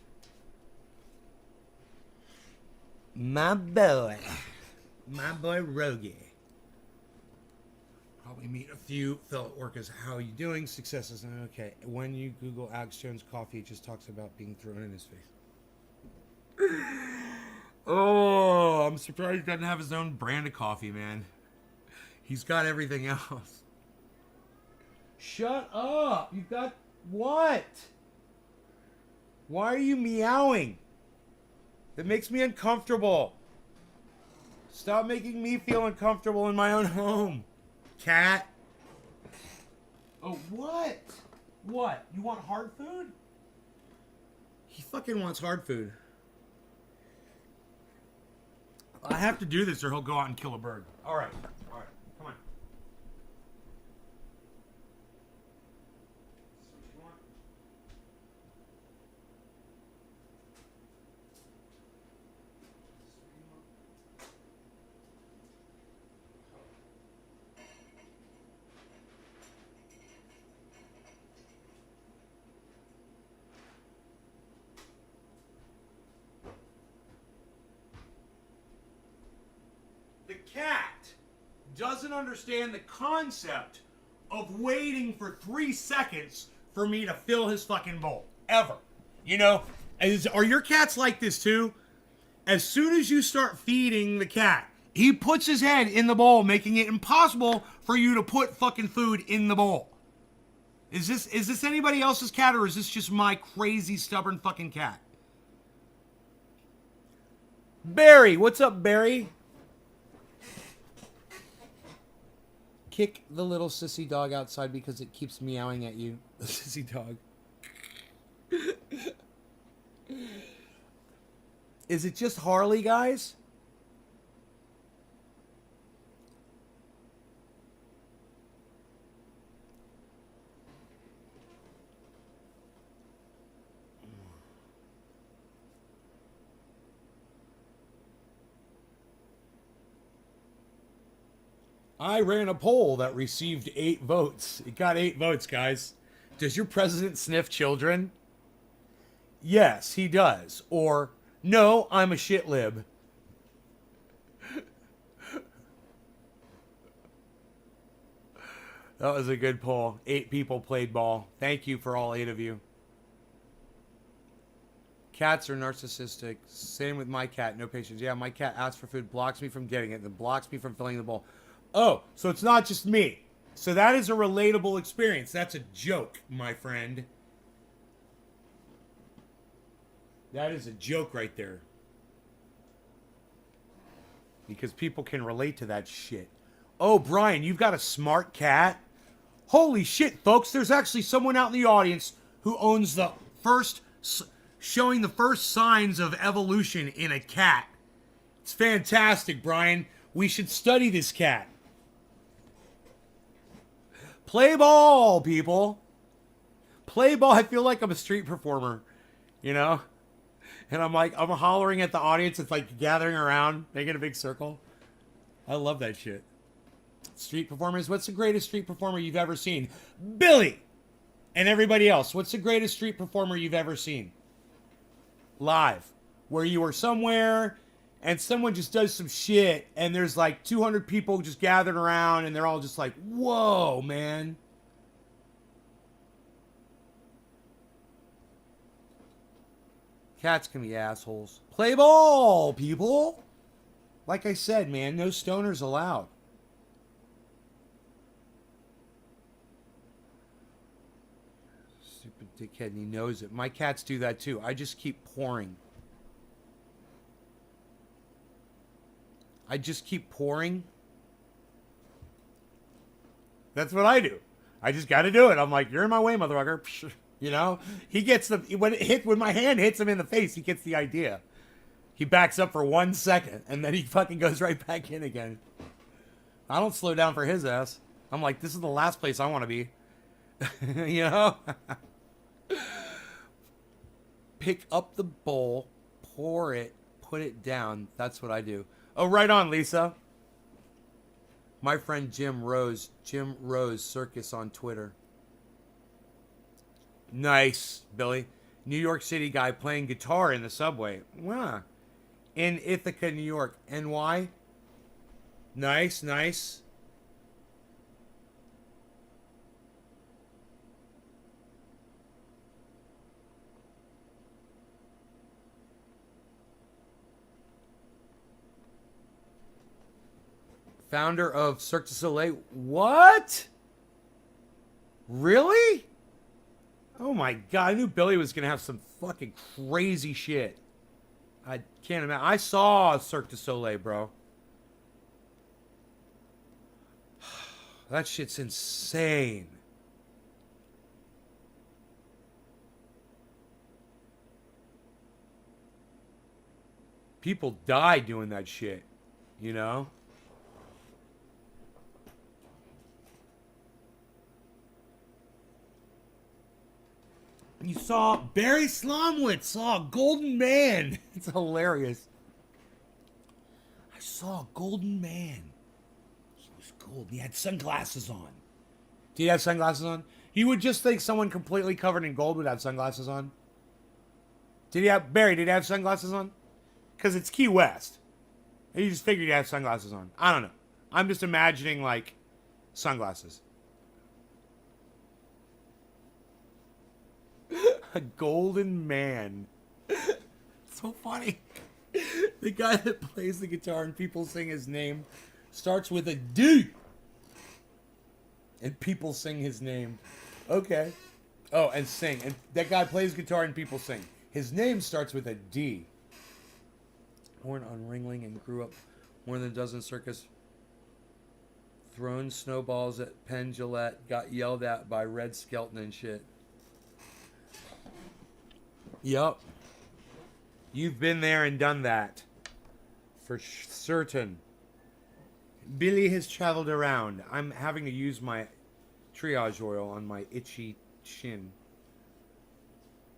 My boy Rogan. Probably meet a few fellow orcas. How are you doing? Successes. Okay. When you Google Alex Jones coffee, it just talks about being thrown in his face. Oh, I'm surprised he doesn't have his own brand of coffee, man. He's got everything else. Shut up. You've got what? Why are you meowing? That makes me uncomfortable. Stop making me feel uncomfortable in my own home. Cat. Oh, what? What? You want hard food? He fucking wants hard food. I have to do this or he'll go out and kill a bird. All right. Come on. This is what you want? The cat doesn't understand the concept of waiting for 3 seconds for me to fill his fucking bowl. Ever. You know? Are your cats like this too? As soon as you start feeding the cat, he puts his head in the bowl, making it impossible for you to put fucking food in the bowl. Is this anybody else's cat, or is this just my crazy stubborn fucking cat? Barry, what's up, Barry? Kick the little sissy dog outside because it keeps meowing at you. The sissy dog. Is it just Harley, guys? I ran a poll that received 8 votes. It got 8 votes, guys. Does your president sniff children? Yes, he does. Or, no, I'm a shit lib. That was a good poll. 8 people played ball. Thank you for all 8 of you. Cats are narcissistic. Same with my cat. No patience. Yeah, my cat asks for food, blocks me from getting it, then blocks me from filling the bowl. Oh, so it's not just me. So that is a relatable experience. That's a joke, my friend. That is a joke right there. Because people can relate to that shit. Oh, Brian, you've got a smart cat? Holy shit, folks. There's actually someone out in the audience who owns the first, showing the first signs of evolution in a cat. It's fantastic, Brian. We should study this cat. Play ball, people. Play ball. I feel like I'm a street performer, you know? And I'm hollering at the audience. It's like gathering around, making a big circle. I love that shit. Street performers. What's the greatest street performer you've ever seen? Billy! And everybody else. What's the greatest street performer you've ever seen? Live. Where you were somewhere and someone just does some shit and there's like 200 people just gathered around and they're all just like, whoa, man. Cats can be assholes. Play ball, people. Like I said, man, no stoners allowed. Stupid dickhead, and he knows it. My cats do that too. I just keep pouring. I just keep pouring. That's what I do. I just got to do it. I'm like, you're in my way, motherfucker. You know, he gets the when my hand hits him in the face, he gets the idea. He backs up for 1 second and then he fucking goes right back in again. I don't slow down for his ass. I'm like, this is the last place I want to be. You know? Pick up the bowl, pour it, put it down. That's what I do. Oh, right on, Lisa. My friend Jim Rose Circus on Twitter. Nice, Billy. New York City guy playing guitar in the subway. Wow. In Ithaca, New York. NY. Nice, nice. Founder of Cirque du Soleil. What? Really? Oh my god, I knew Billy was going to have some fucking crazy shit. I can't imagine. I saw Cirque du Soleil, bro. That shit's insane. People die doing that shit, you know? You saw Barry Slomwitz saw a golden man. It's hilarious. I saw a golden man. He was gold. He had sunglasses on. Did he have sunglasses on? You would just think someone completely covered in gold would have sunglasses on. Did he have sunglasses on? Because it's Key West. And you just figured he'd have sunglasses on. I don't know. I'm just imagining, like, sunglasses. A golden man. So funny. The guy that plays the guitar and people sing his name starts with a D. And people sing his name. Okay. Oh, and sing. And that guy plays guitar and people sing. His name starts with a D. Born on Ringling and grew up more than a dozen circus. Thrown snowballs at Penn Jillette. Got yelled at by Red Skelton and shit. Yup. You've been there and done that. For certain. Billy has traveled around. I'm having to use my triage oil on my itchy chin.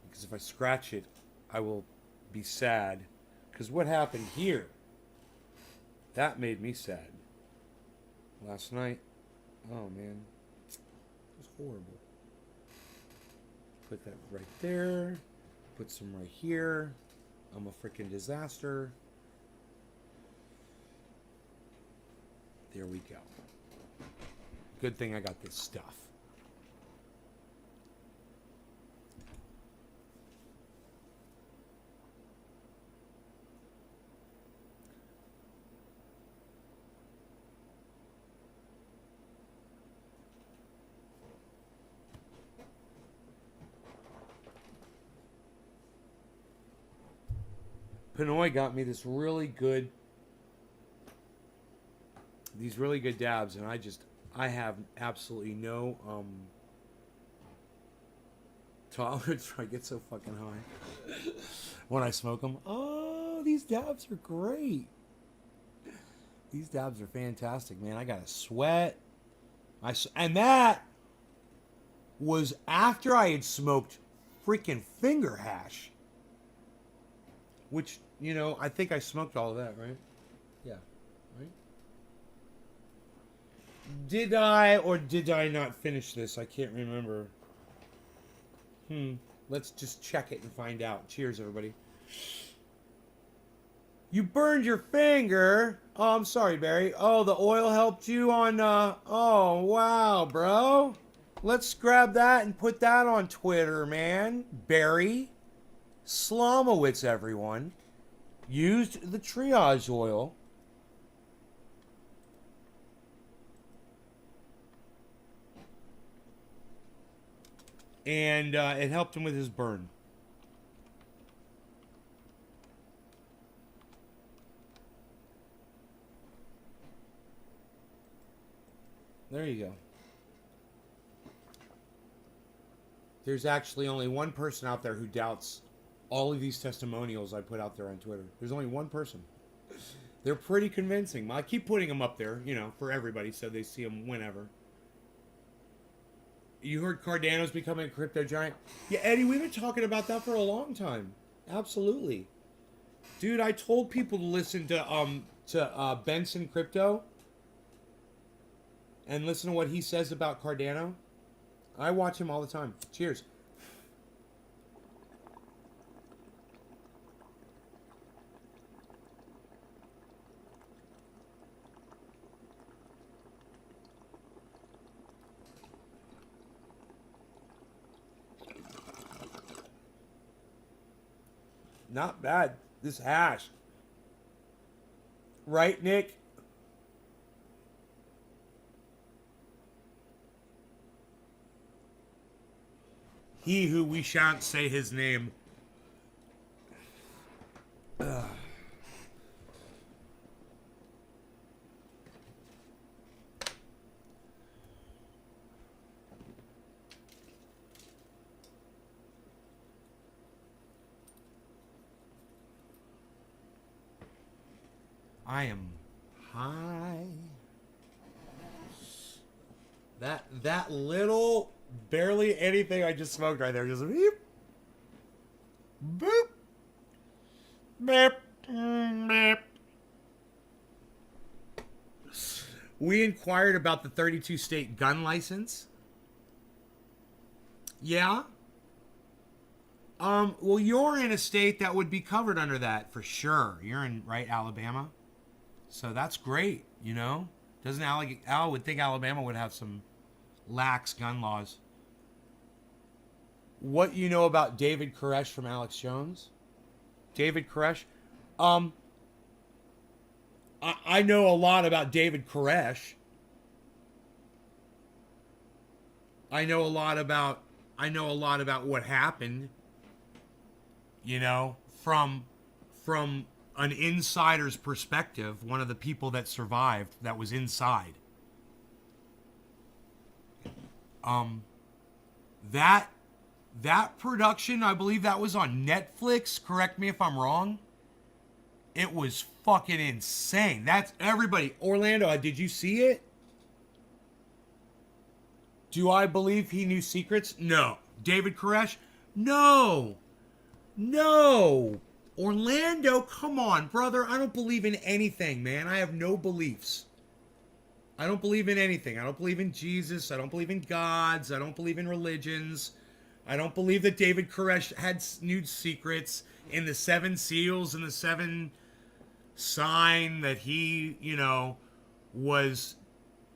Because if I scratch it, I will be sad. Because what happened here, that made me sad. Last night, oh man, it was horrible. Put that right there. Put some right here. I'm a freaking disaster. There we go. Good thing I got this stuff. Pinoy got me these really good dabs, and I have absolutely no tolerance. I get so fucking high when I smoke them. Oh, these dabs are great. These dabs are fantastic, man. I got a sweat. And that was after I had smoked freaking finger hash, which, you know, I think I smoked all of that, right? Yeah, right? Did I or did I not finish this? I can't remember. Let's just check it and find out. Cheers, everybody. You burned your finger. Oh, I'm sorry, Barry. Oh, the oil helped you on, oh, wow, bro. Let's grab that and put that on Twitter, man. Barry Slomowitz, everyone, used the triage oil. And it helped him with his burn. There you go. There's actually only one person out there who doubts all of these testimonials I put out there on Twitter. There's only one person. They're pretty convincing. I keep putting them up there, you know, for everybody so they see them whenever. You heard Cardano's becoming a crypto giant? Yeah, Eddie, we've been talking about that for a long time. Absolutely. Dude, I told people to listen to Benson Crypto and listen to what he says about Cardano. I watch him all the time. Cheers. Not bad. This hash. Right, Nick? He who we shan't say his name. Ugh. I am high. That little barely anything I just smoked right there, just beep, boop, beep, beep. We inquired about the 32 state gun license. Yeah. Well, you're in a state that would be covered under that for sure. You're in, right, Alabama? So that's great, you know? Doesn't Al would think Alabama would have some lax gun laws. What you know about David Koresh from Alex Jones? David Koresh? I know a lot about David Koresh. I know a lot about what happened, you know, from an insider's perspective, one of the people that survived that was inside. That that production, I believe that was on Netflix, correct me if I'm wrong. It was fucking insane. That's everybody. Orlando, did you see it? Do I believe he knew secrets? No. David Koresh? No. No. Orlando, come on, brother. I don't believe in anything, man. I have no beliefs. I don't believe in anything. I don't believe in Jesus. I don't believe in gods. I don't believe in religions. I don't believe that David Koresh had knew secrets in the seven seals and the seven sign that he, you know, was.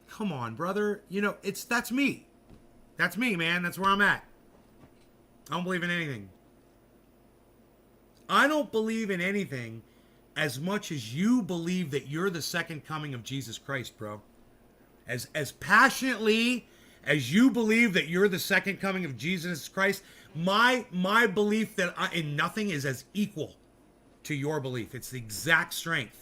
Come on, brother. You know, that's me. That's me, man. That's where I'm at. I don't believe in anything. I don't believe in anything as much as you believe that you're the second coming of Jesus Christ, bro. As passionately as you believe that you're the second coming of Jesus Christ, my belief that in nothing is as equal to your belief. It's the exact strength.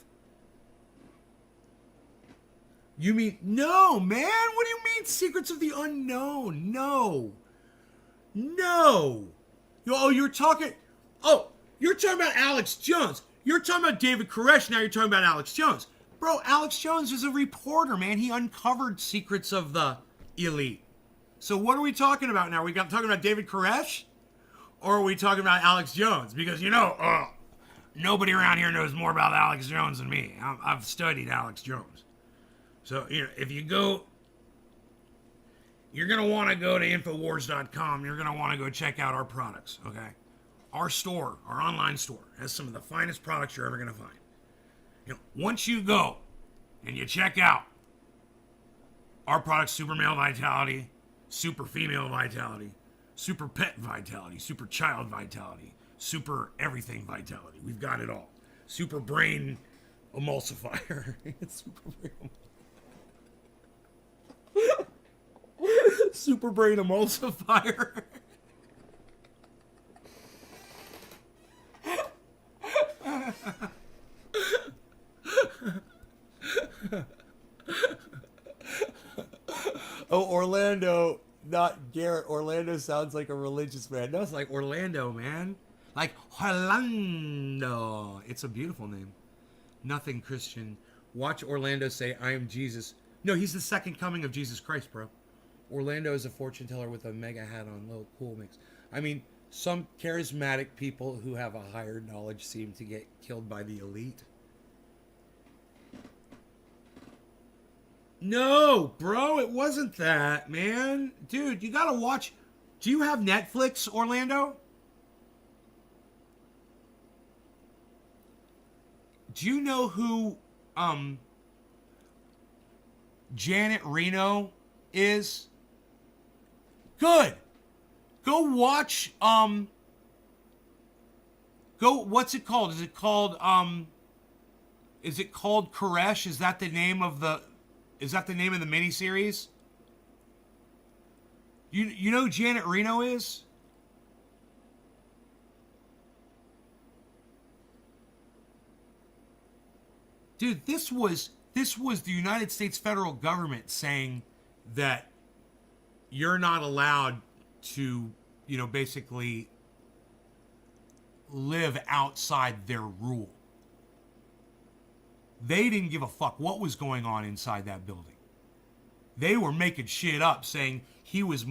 You mean, no, man? What do you mean, secrets of the unknown? No. No. Oh, you're talking about Alex Jones. You're talking about David Koresh, now you're talking about Alex Jones. Bro, Alex Jones is a reporter, man. He uncovered secrets of the elite. So what are we talking about now? Talking about David Koresh? Or are we talking about Alex Jones? Because, nobody around here knows more about Alex Jones than me. I've studied Alex Jones. So, if you go, you're going to want to go to Infowars.com. You're going to want to go check out our products, okay? Our store, our online store, has some of the finest products you're ever going to find. Once you go and you check out our products, Super Male Vitality, Super Female Vitality, Super Pet Vitality, Super Child Vitality, Super Everything Vitality. We've got it all. Super Brain Emulsifier. Super Brain Emulsifier. Oh, Orlando, not Garrett. Orlando sounds like a religious man. No, it's like Orlando, man. Like Orlando. It's a beautiful name. Nothing Christian. Watch Orlando say, I am Jesus. No, he's the second coming of Jesus Christ, bro. Orlando is a fortune teller with a mega hat on. Little cool mix. I mean, some charismatic people who have a higher knowledge seem to get killed by the elite. No, bro, it wasn't that, man. Dude, you gotta watch. Do you have Netflix, Orlando? Do you know who Janet Reno is? Good. Go watch what's it called? Is it called Koresh? Is that the name of the miniseries? You know who Janet Reno is? Dude, this was the United States federal government saying that you're not allowed to, basically live outside their rule. They didn't give a fuck what was going on inside that building. They were making shit up saying he was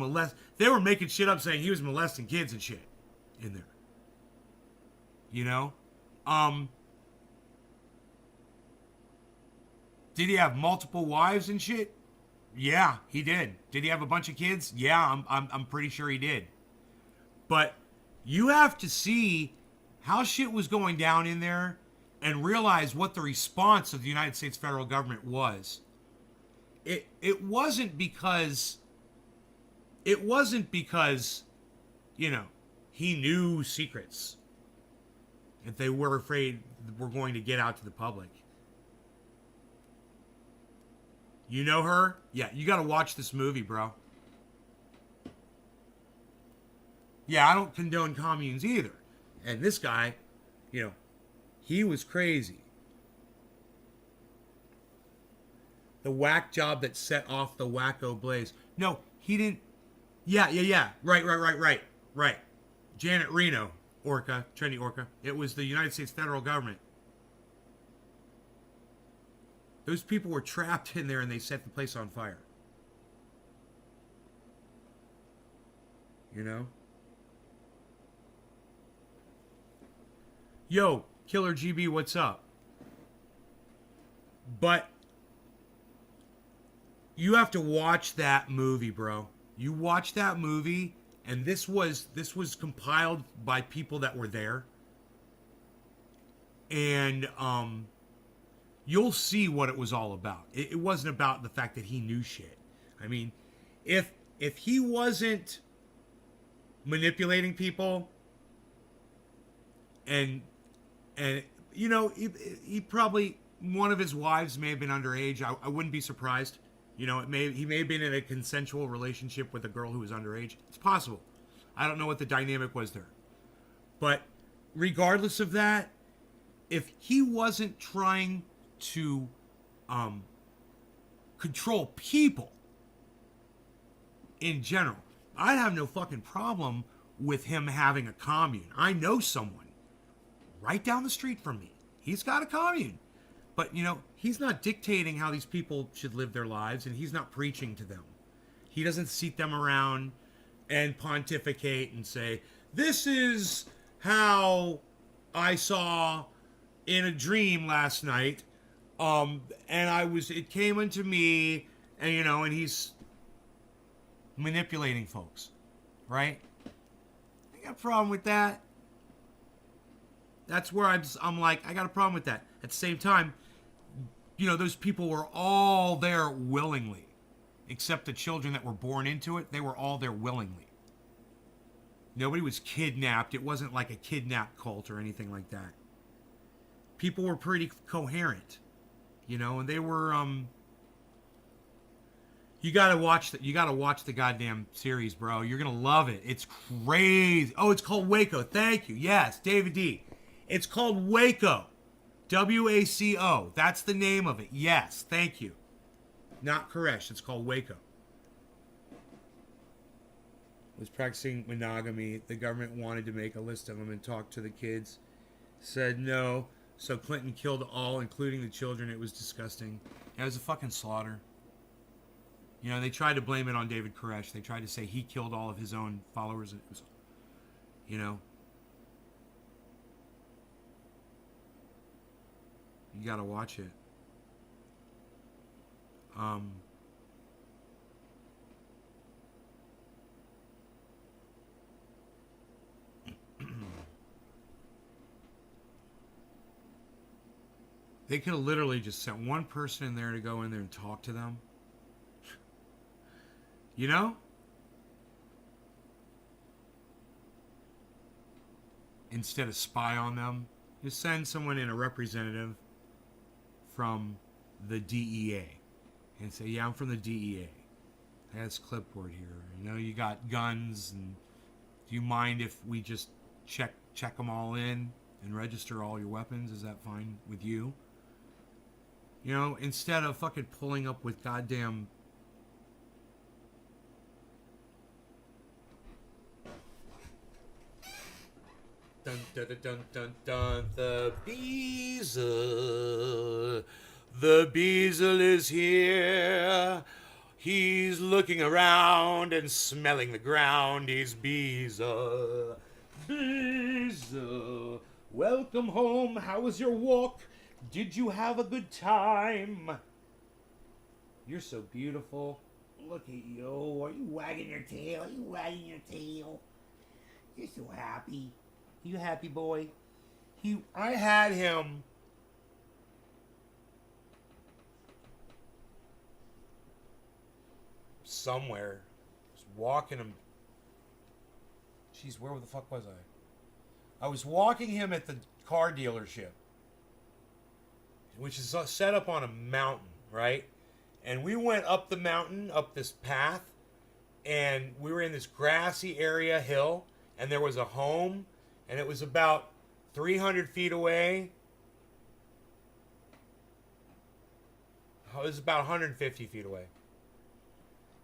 They were making shit up saying he was molesting kids and shit in there. Did he have multiple wives and shit? Yeah, he did. Did he have a bunch of kids? Yeah, I'm pretty sure he did. But you have to see how shit was going down in there and realize what the response of the United States federal government was. It wasn't because he knew secrets that they were afraid were going to get out to the public. You know her? Yeah, you got to watch this movie, bro. Yeah, I don't condone communes either. And this guy, you know, he was crazy. The whack job that set off the wacko blaze. No, he didn't. Yeah. Right. Janet Reno, Orca, Trendy Orca. It was the United States federal government. Those people were trapped in there and they set the place on fire. You know? Yo, Killer GB, what's up? But you have to watch that movie, bro. You watch that movie, and this was compiled by people that were there. And you'll see what it was all about. It wasn't about the fact that he knew shit. I mean, if he wasn't manipulating people, and you know, he probably, one of his wives may have been underage. I wouldn't be surprised. You know, he may have been in a consensual relationship with a girl who was underage. It's possible. I don't know what the dynamic was there. But regardless of that, if he wasn't trying to control people in general, I'd have no fucking problem with him having a commune. I know someone right down the street from me. He's got a commune. But, you know, he's not dictating how these people should live their lives, and he's not preaching to them. He doesn't seat them around and pontificate and say, this is how I saw in a dream last night, and it came into me, and, you know, and he's manipulating folks, right? I got a problem with that. That's where I'm like, I got a problem with that. At the same time, you know, those people were all there willingly, except the children that were born into it. They were all there willingly. Nobody was kidnapped. It wasn't like a kidnap cult or anything like that. People were pretty coherent, you know, and they were. You gotta watch the goddamn series, bro. You're gonna love it. It's crazy. Oh, it's called Waco. Thank you. Yes, David D. It's called Waco. WACO. That's the name of it. Yes, thank you. Not Koresh. It's called Waco. Was practicing monogamy. The government wanted to make a list of them and talk to the kids. Said no. So Clinton killed all, including the children. It was disgusting. It was a fucking slaughter. You know, they tried to blame it on David Koresh. They tried to say he killed all of his own followers. It was, you know. You gotta watch it. They could have literally just sent one person in there to go in there and talk to them. You know? Instead of spy on them, just send someone in, a representative from the DEA, and say, yeah, I'm from the DEA. I got this clipboard here. You know, you got guns, and do you mind if we just check them all in and register all your weapons? Is that fine with you? You know, instead of fucking pulling up with goddamn dun dun dun dun dun dun. The Beazle. The Beazle is here. He's looking around and smelling the ground. He's Beazle. Beazle. Welcome home. How was your walk? Did you have a good time? You're so beautiful. Look at you. Are you wagging your tail? Are you wagging your tail? You're so happy. You happy, boy? I had him somewhere. I was walking him. Jeez, where the fuck was I? I was walking him at the car dealership, which is set up on a mountain, right? And we went up the mountain, up this path, and we were in this grassy area, hill, and there was a home, and it was about 300 feet away. It was about 150 feet away.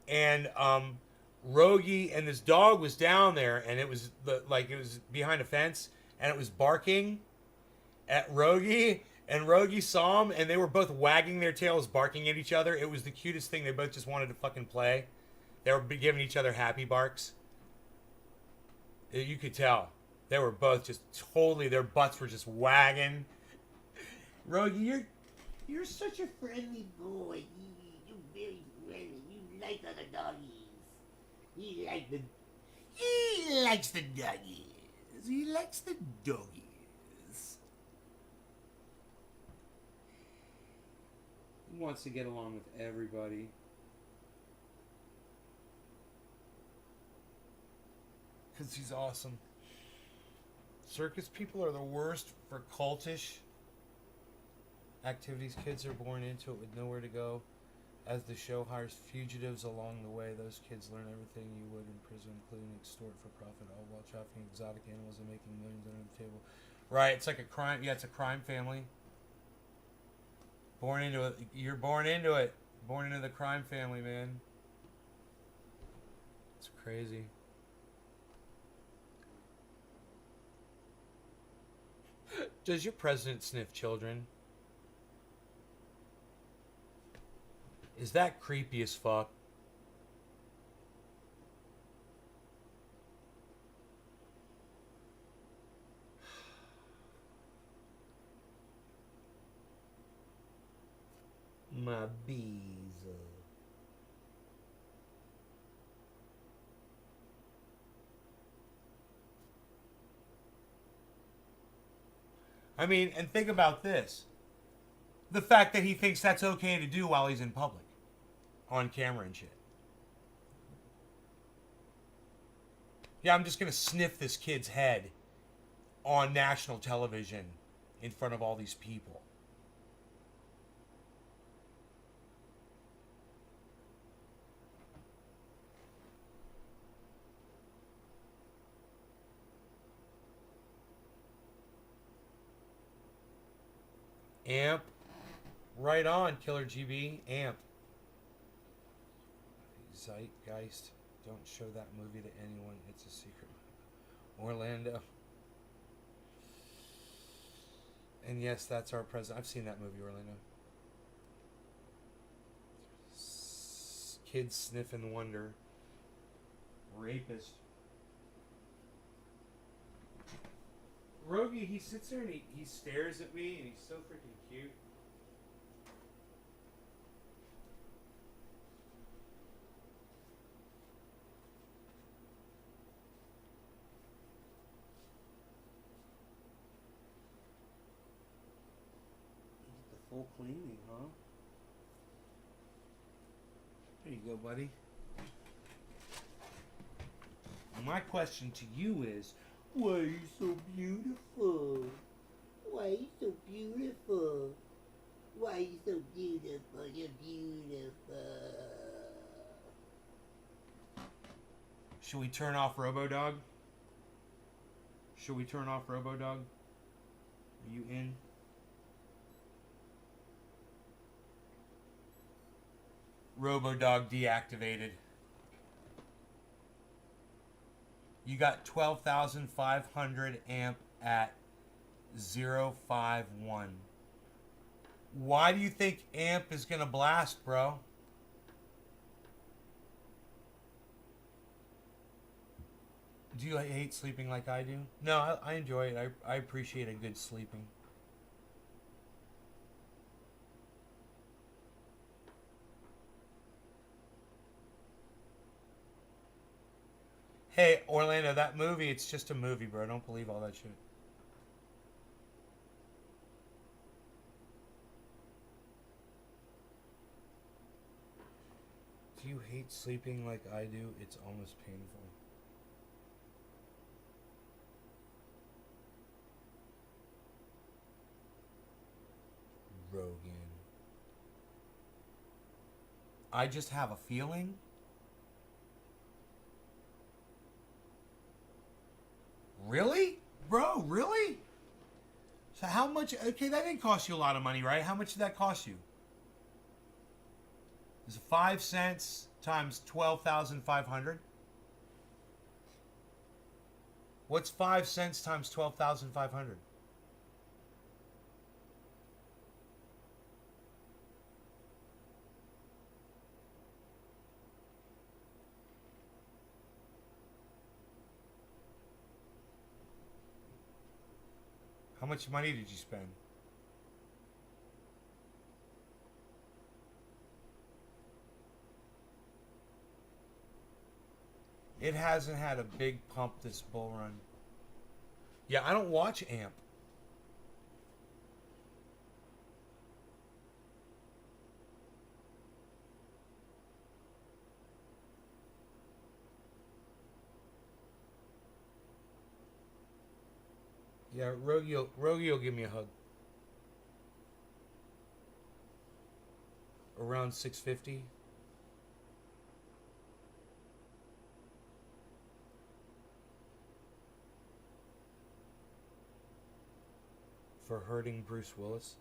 And Rogie and this dog was down there, and it was it was behind a fence, and it was barking at Rogie, and Rogie saw him, and they were both wagging their tails, barking at each other. It was the cutest thing. They both just wanted to fucking play. They were giving each other happy barks. You could tell. They were both just totally, their butts were just wagging. Rogie, you're such a friendly boy. You're very friendly. You like other doggies. He likes the doggies. He likes the doggies. He wants to get along with everybody. Because he's awesome. Circus people are the worst for cultish activities. Kids are born into it with nowhere to go. As the show hires fugitives along the way, those kids learn everything you would in prison, including extort for profit, all while trafficking exotic animals and making millions under the table. Right, it's like a crime. Yeah, it's a crime family. Born into it. You're born into it. Born into the crime family, man. It's crazy. Does your president sniff children? Is that creepy as fuck? My bees. I mean, and think about this. The fact that he thinks that's okay to do while he's in public. On camera and shit. Yeah, I'm just going to sniff this kid's head on national television in front of all these people. Amp. Right on, Killer GB. Amp. Zeitgeist. Don't show that movie to anyone. It's a secret. Orlando. And yes, that's our president. I've seen that movie, Orlando. Kids sniffing wonder. Rapist. Rogie, he sits there and he stares at me, and he's so freaking cute. Full cleaning, huh? There you go, buddy. My question to you is, why are you so beautiful? Why are you so beautiful? Why are you so beautiful? You're beautiful. Should we turn off RoboDog? Should we turn off RoboDog? Are you in? RoboDog deactivated. You got 12,500 amp at 051. Why do you think amp is going to blast, bro? Do you hate sleeping like I do? No, I enjoy it. I appreciate a good sleeping. Hey, Orlando, that movie, it's just a movie, bro. Don't believe all that shit. Do you hate sleeping like I do? It's almost painful. Rogan. I just have a feeling. Really? Bro, really? So how much? Okay, that didn't cost you a lot of money, right? How much did that cost you? Is it 5 cents times 12,500? What's 5 cents times 12,500? How much money did you spend? It hasn't had a big pump this bull run. Yeah, I don't watch AMP. Yeah, Rogi will give me a hug. Around 650. For hurting Bruce Willis.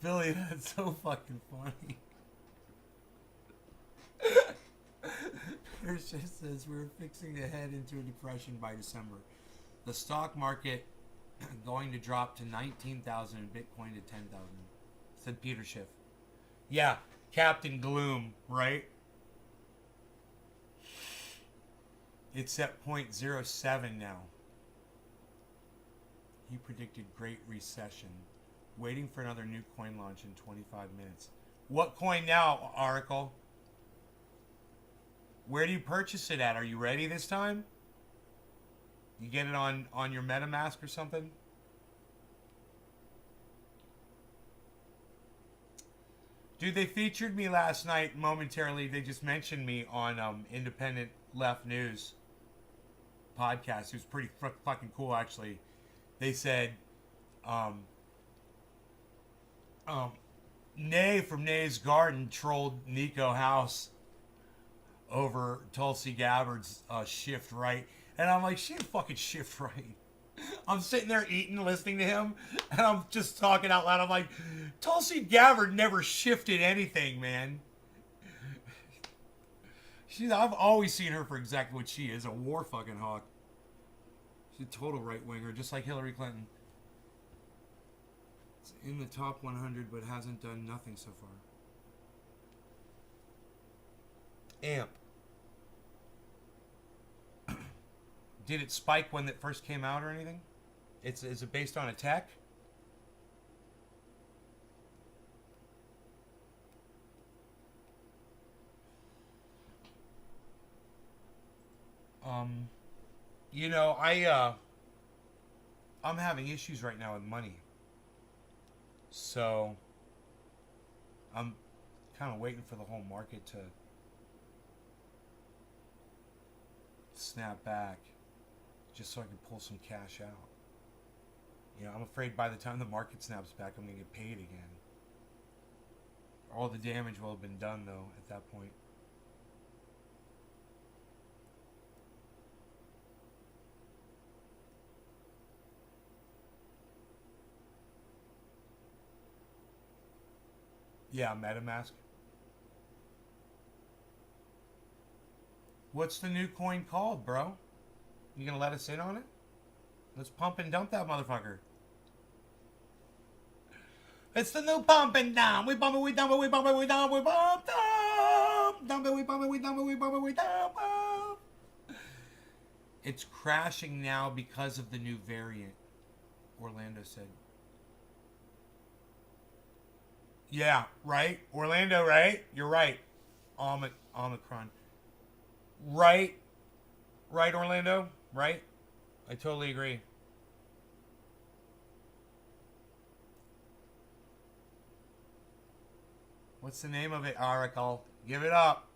Billy, that's so fucking funny. Pierce just says we're fixing to head into a depression by December. The stock market going to drop to 19,000 and Bitcoin to 10,000. Said Peter Schiff. Yeah, Captain Gloom, right? It's at 0.07 now. He predicted great recession. Waiting for another new coin launch in 25 minutes. What coin now, Oracle? Where do you purchase it at? Are you ready this time? You get it on your MetaMask or something? Dude, they featured me last night momentarily. They just mentioned me on Independent Left News podcast. It was pretty fucking cool, actually. They said, Nay from Nay's Garden trolled Nico House over Tulsi Gabbard's shift right. And I'm like, she fucking shift right. I'm sitting there eating, listening to him, and I'm just talking out loud. I'm like, Tulsi Gabbard never shifted anything, man. I've always seen her for exactly what she is, a war fucking hawk. She's a total right-winger, just like Hillary Clinton. It's in the top 100, but hasn't done nothing so far. AMP. Did it spike when it first came out or anything? Is it based on a tech? You know, I'm having issues right now with money. So I'm kind of waiting for the whole market to snap back just so I can pull some cash out. You know, I'm afraid by the time the market snaps back, I'm going to get paid again. All the damage will have been done, though, at that point. Yeah, MetaMask. What's the new coin called, bro? You gonna let us in on it? Let's pump and dump that motherfucker. It's the new pump and dump. We bump it, we dump it, we bump it, we dump it, we bump dump. Dump it, we bump it, we dump it, we bump it, we dump it. It's crashing now because of the new variant, Orlando said. Yeah, right? Orlando, right? You're right. Omicron. Right? Right, Orlando? Right? I totally agree. What's the name of it, Oracle? Give it up.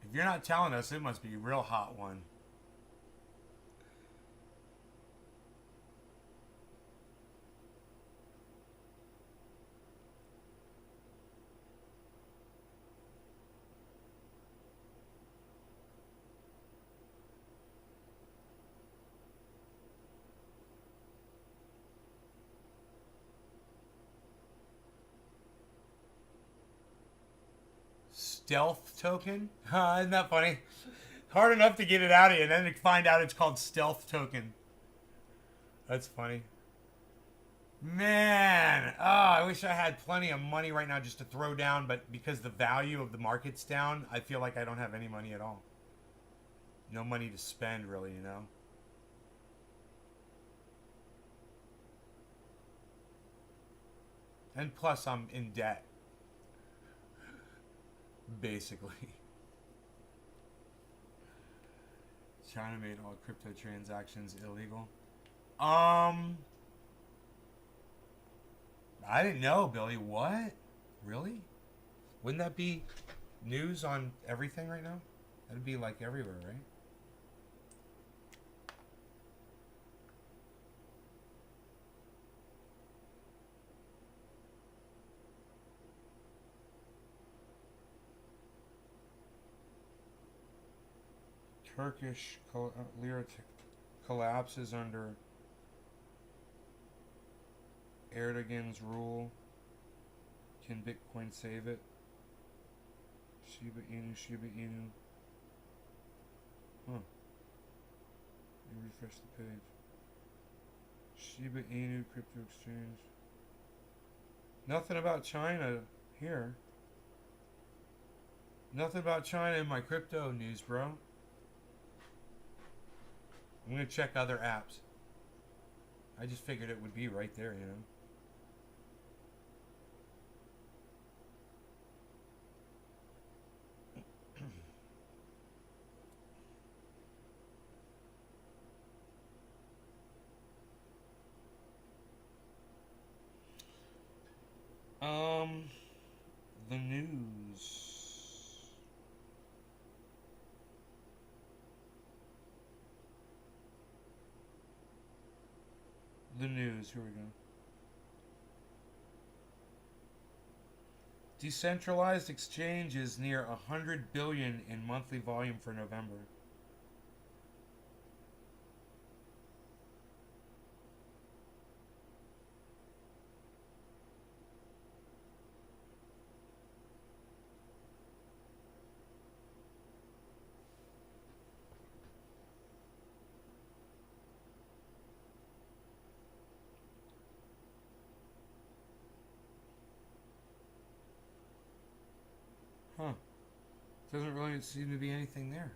If you're not telling us, it must be a real hot one. Stealth token? Isn't that funny? Hard enough to get it out of you, and then to find out it's called stealth token. That's funny. Man, I wish I had plenty of money right now just to throw down, but because the value of the market's down, I feel like I don't have any money at all. No money to spend, really, you know? And plus, I'm in debt. Basically. China made all crypto transactions illegal. I didn't know, Billy. What? Really? Wouldn't that be news on everything right now? That'd be like everywhere, right? Turkish lira collapses under Erdogan's rule. Can Bitcoin save it? Shiba Inu, Shiba Inu. Huh. Let me refresh the page. Shiba Inu crypto exchange. Nothing about China here. Nothing about China in my crypto news, bro. I'm going to check other apps. I just figured it would be right there, you know. The news. The news, here we go. Decentralized exchanges near 100 billion in monthly volume for November. Huh. Doesn't really seem to be anything there.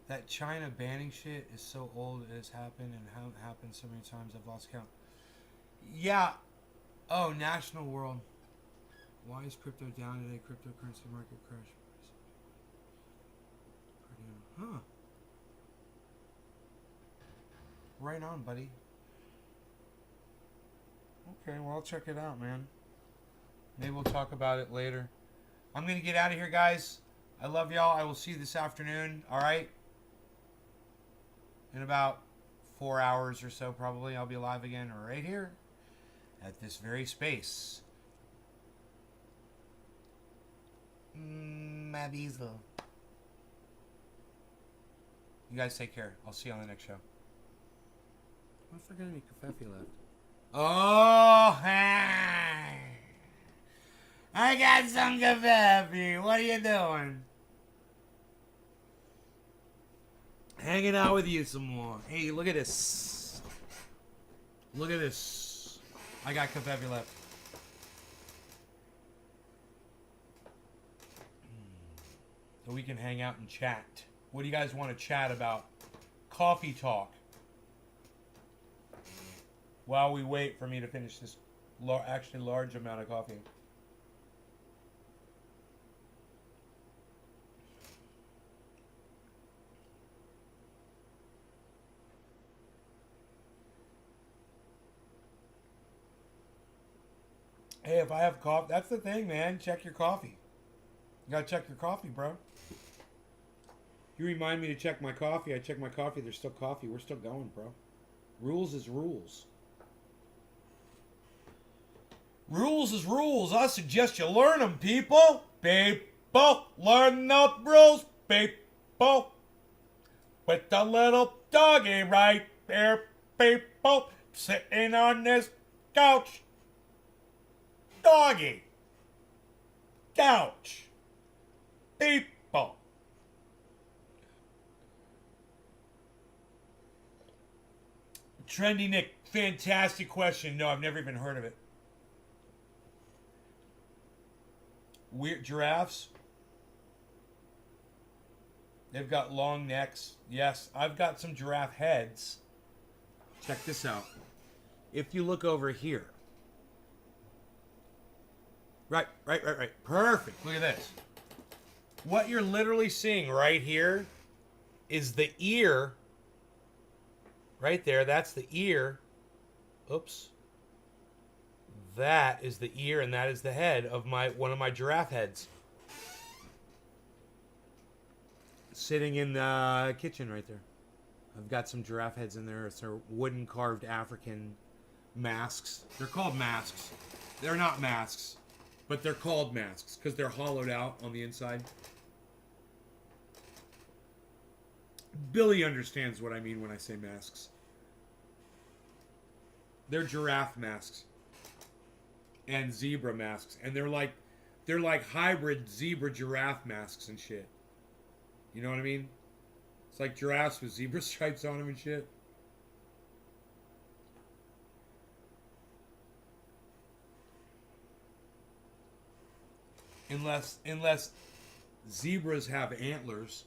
That China banning shit is so old, it has happened and how it happened so many times I've lost count. Yeah. Oh, national world. Why is crypto down today? Cryptocurrency market crash. Huh. Right on, buddy. Okay, well, I'll check it out, man. Maybe we'll talk about it later. I'm going to get out of here, guys. I love y'all. I will see you this afternoon, all right? In about 4 hours or so, probably, I'll be live again right here at this very space. Mabizo. You guys take care. I'll see you on the next show. I forgot any coffee left. Oh, hey. I got some coffee. What are you doing? Hanging out with you some more. Hey, look at this. Look at this. I got coffee left. So we can hang out and chat. What do you guys want to chat about? Coffee talk. While we wait for me to finish this actually large amount of coffee. Hey, if I have coffee, that's the thing, man. Check your coffee. You gotta check your coffee, bro. You remind me to check my coffee. I check my coffee. There's still coffee. We're still going, bro. Rules is rules. Rules is rules. I suggest you learn them, people. People, learn the rules, people. With the little doggy right there, people. Sitting on this couch. Doggy. Couch. people. Trendy Nick, fantastic question. No, I've never even heard of it. Weird giraffes. They've got long necks. Yes, I've got some giraffe heads. Check this out. If you look over here. Right. Perfect. Look at this. What you're literally seeing right here is the ear. Right there, that's the ear. Oops. That is the ear and that is the head of one of my giraffe heads. Sitting in the kitchen right there. I've got some giraffe heads in there. It's their wooden carved African masks. They're called masks. They're not masks, but they're called masks because they're hollowed out on the inside. Billy understands what I mean when I say masks. They're giraffe masks and zebra masks, and they're like hybrid zebra giraffe masks and shit. You know what I mean? It's like giraffes with zebra stripes on them and shit. Unless zebras have antlers.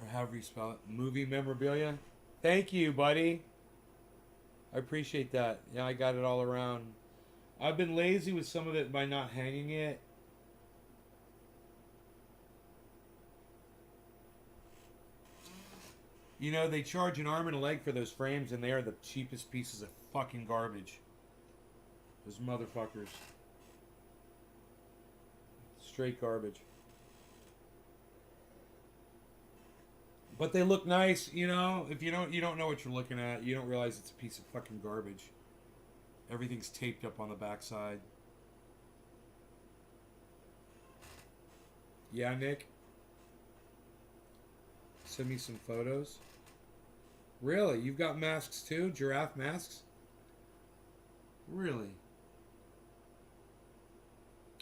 Or however you spell it. Movie memorabilia. Thank you, buddy. I appreciate that. Yeah, I got it all around. I've been lazy with some of it by not hanging it. You know, they charge an arm and a leg for those frames, and they are the cheapest pieces of fucking garbage. Those motherfuckers. Straight garbage. But they look nice, you know. If you don't know what you're looking at, you don't realize it's a piece of fucking garbage. Everything's taped up on the backside. Yeah, Nick? Send me some photos. Really? You've got masks too? Giraffe masks? Really?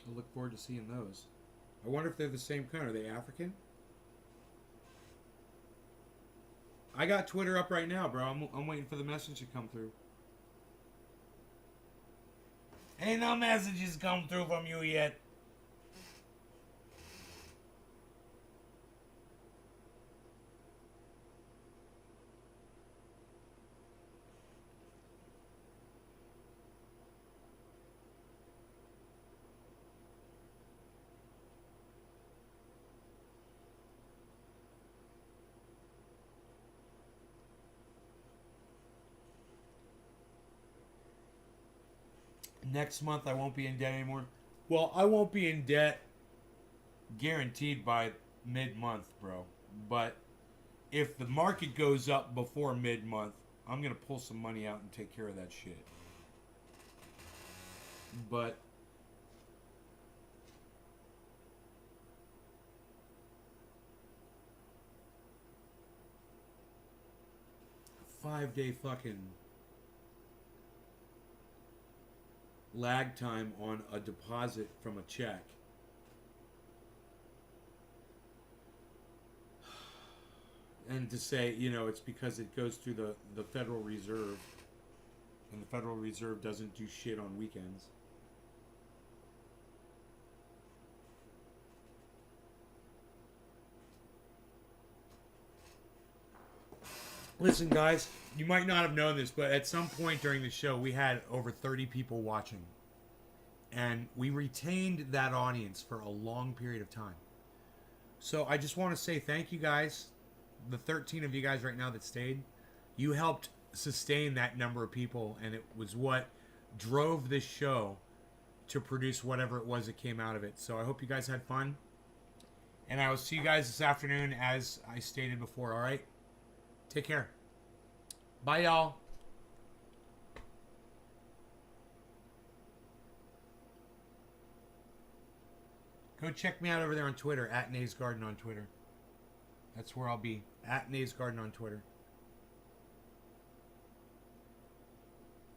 I look forward to seeing those. I wonder if they're the same kind. Are they African? I got Twitter up right now, bro. I'm waiting for the message to come through. Ain't no messages come through from you yet. Next month I won't be in debt anymore. Well, I won't be in debt guaranteed by mid-month, bro. But if the market goes up before mid-month, I'm going to pull some money out and take care of that shit. But a 5-day fucking lag time on a deposit from a check. And to say, you know, it's because it goes through the Federal Reserve, and the Federal Reserve doesn't do shit on weekends. Listen, guys, you might not have known this, but at some point during the show, we had over 30 people watching. And we retained that audience for a long period of time. So I just want to say thank you guys. The 13 of you guys right now that stayed. You helped sustain that number of people, and it was what drove this show to produce whatever it was that came out of it. So I hope you guys had fun. And I will see you guys this afternoon, as I stated before, all right? Take care. Bye, y'all. Go check me out over there on Twitter, @NaysGarden on Twitter. That's where I'll be, at Nays Garden on Twitter.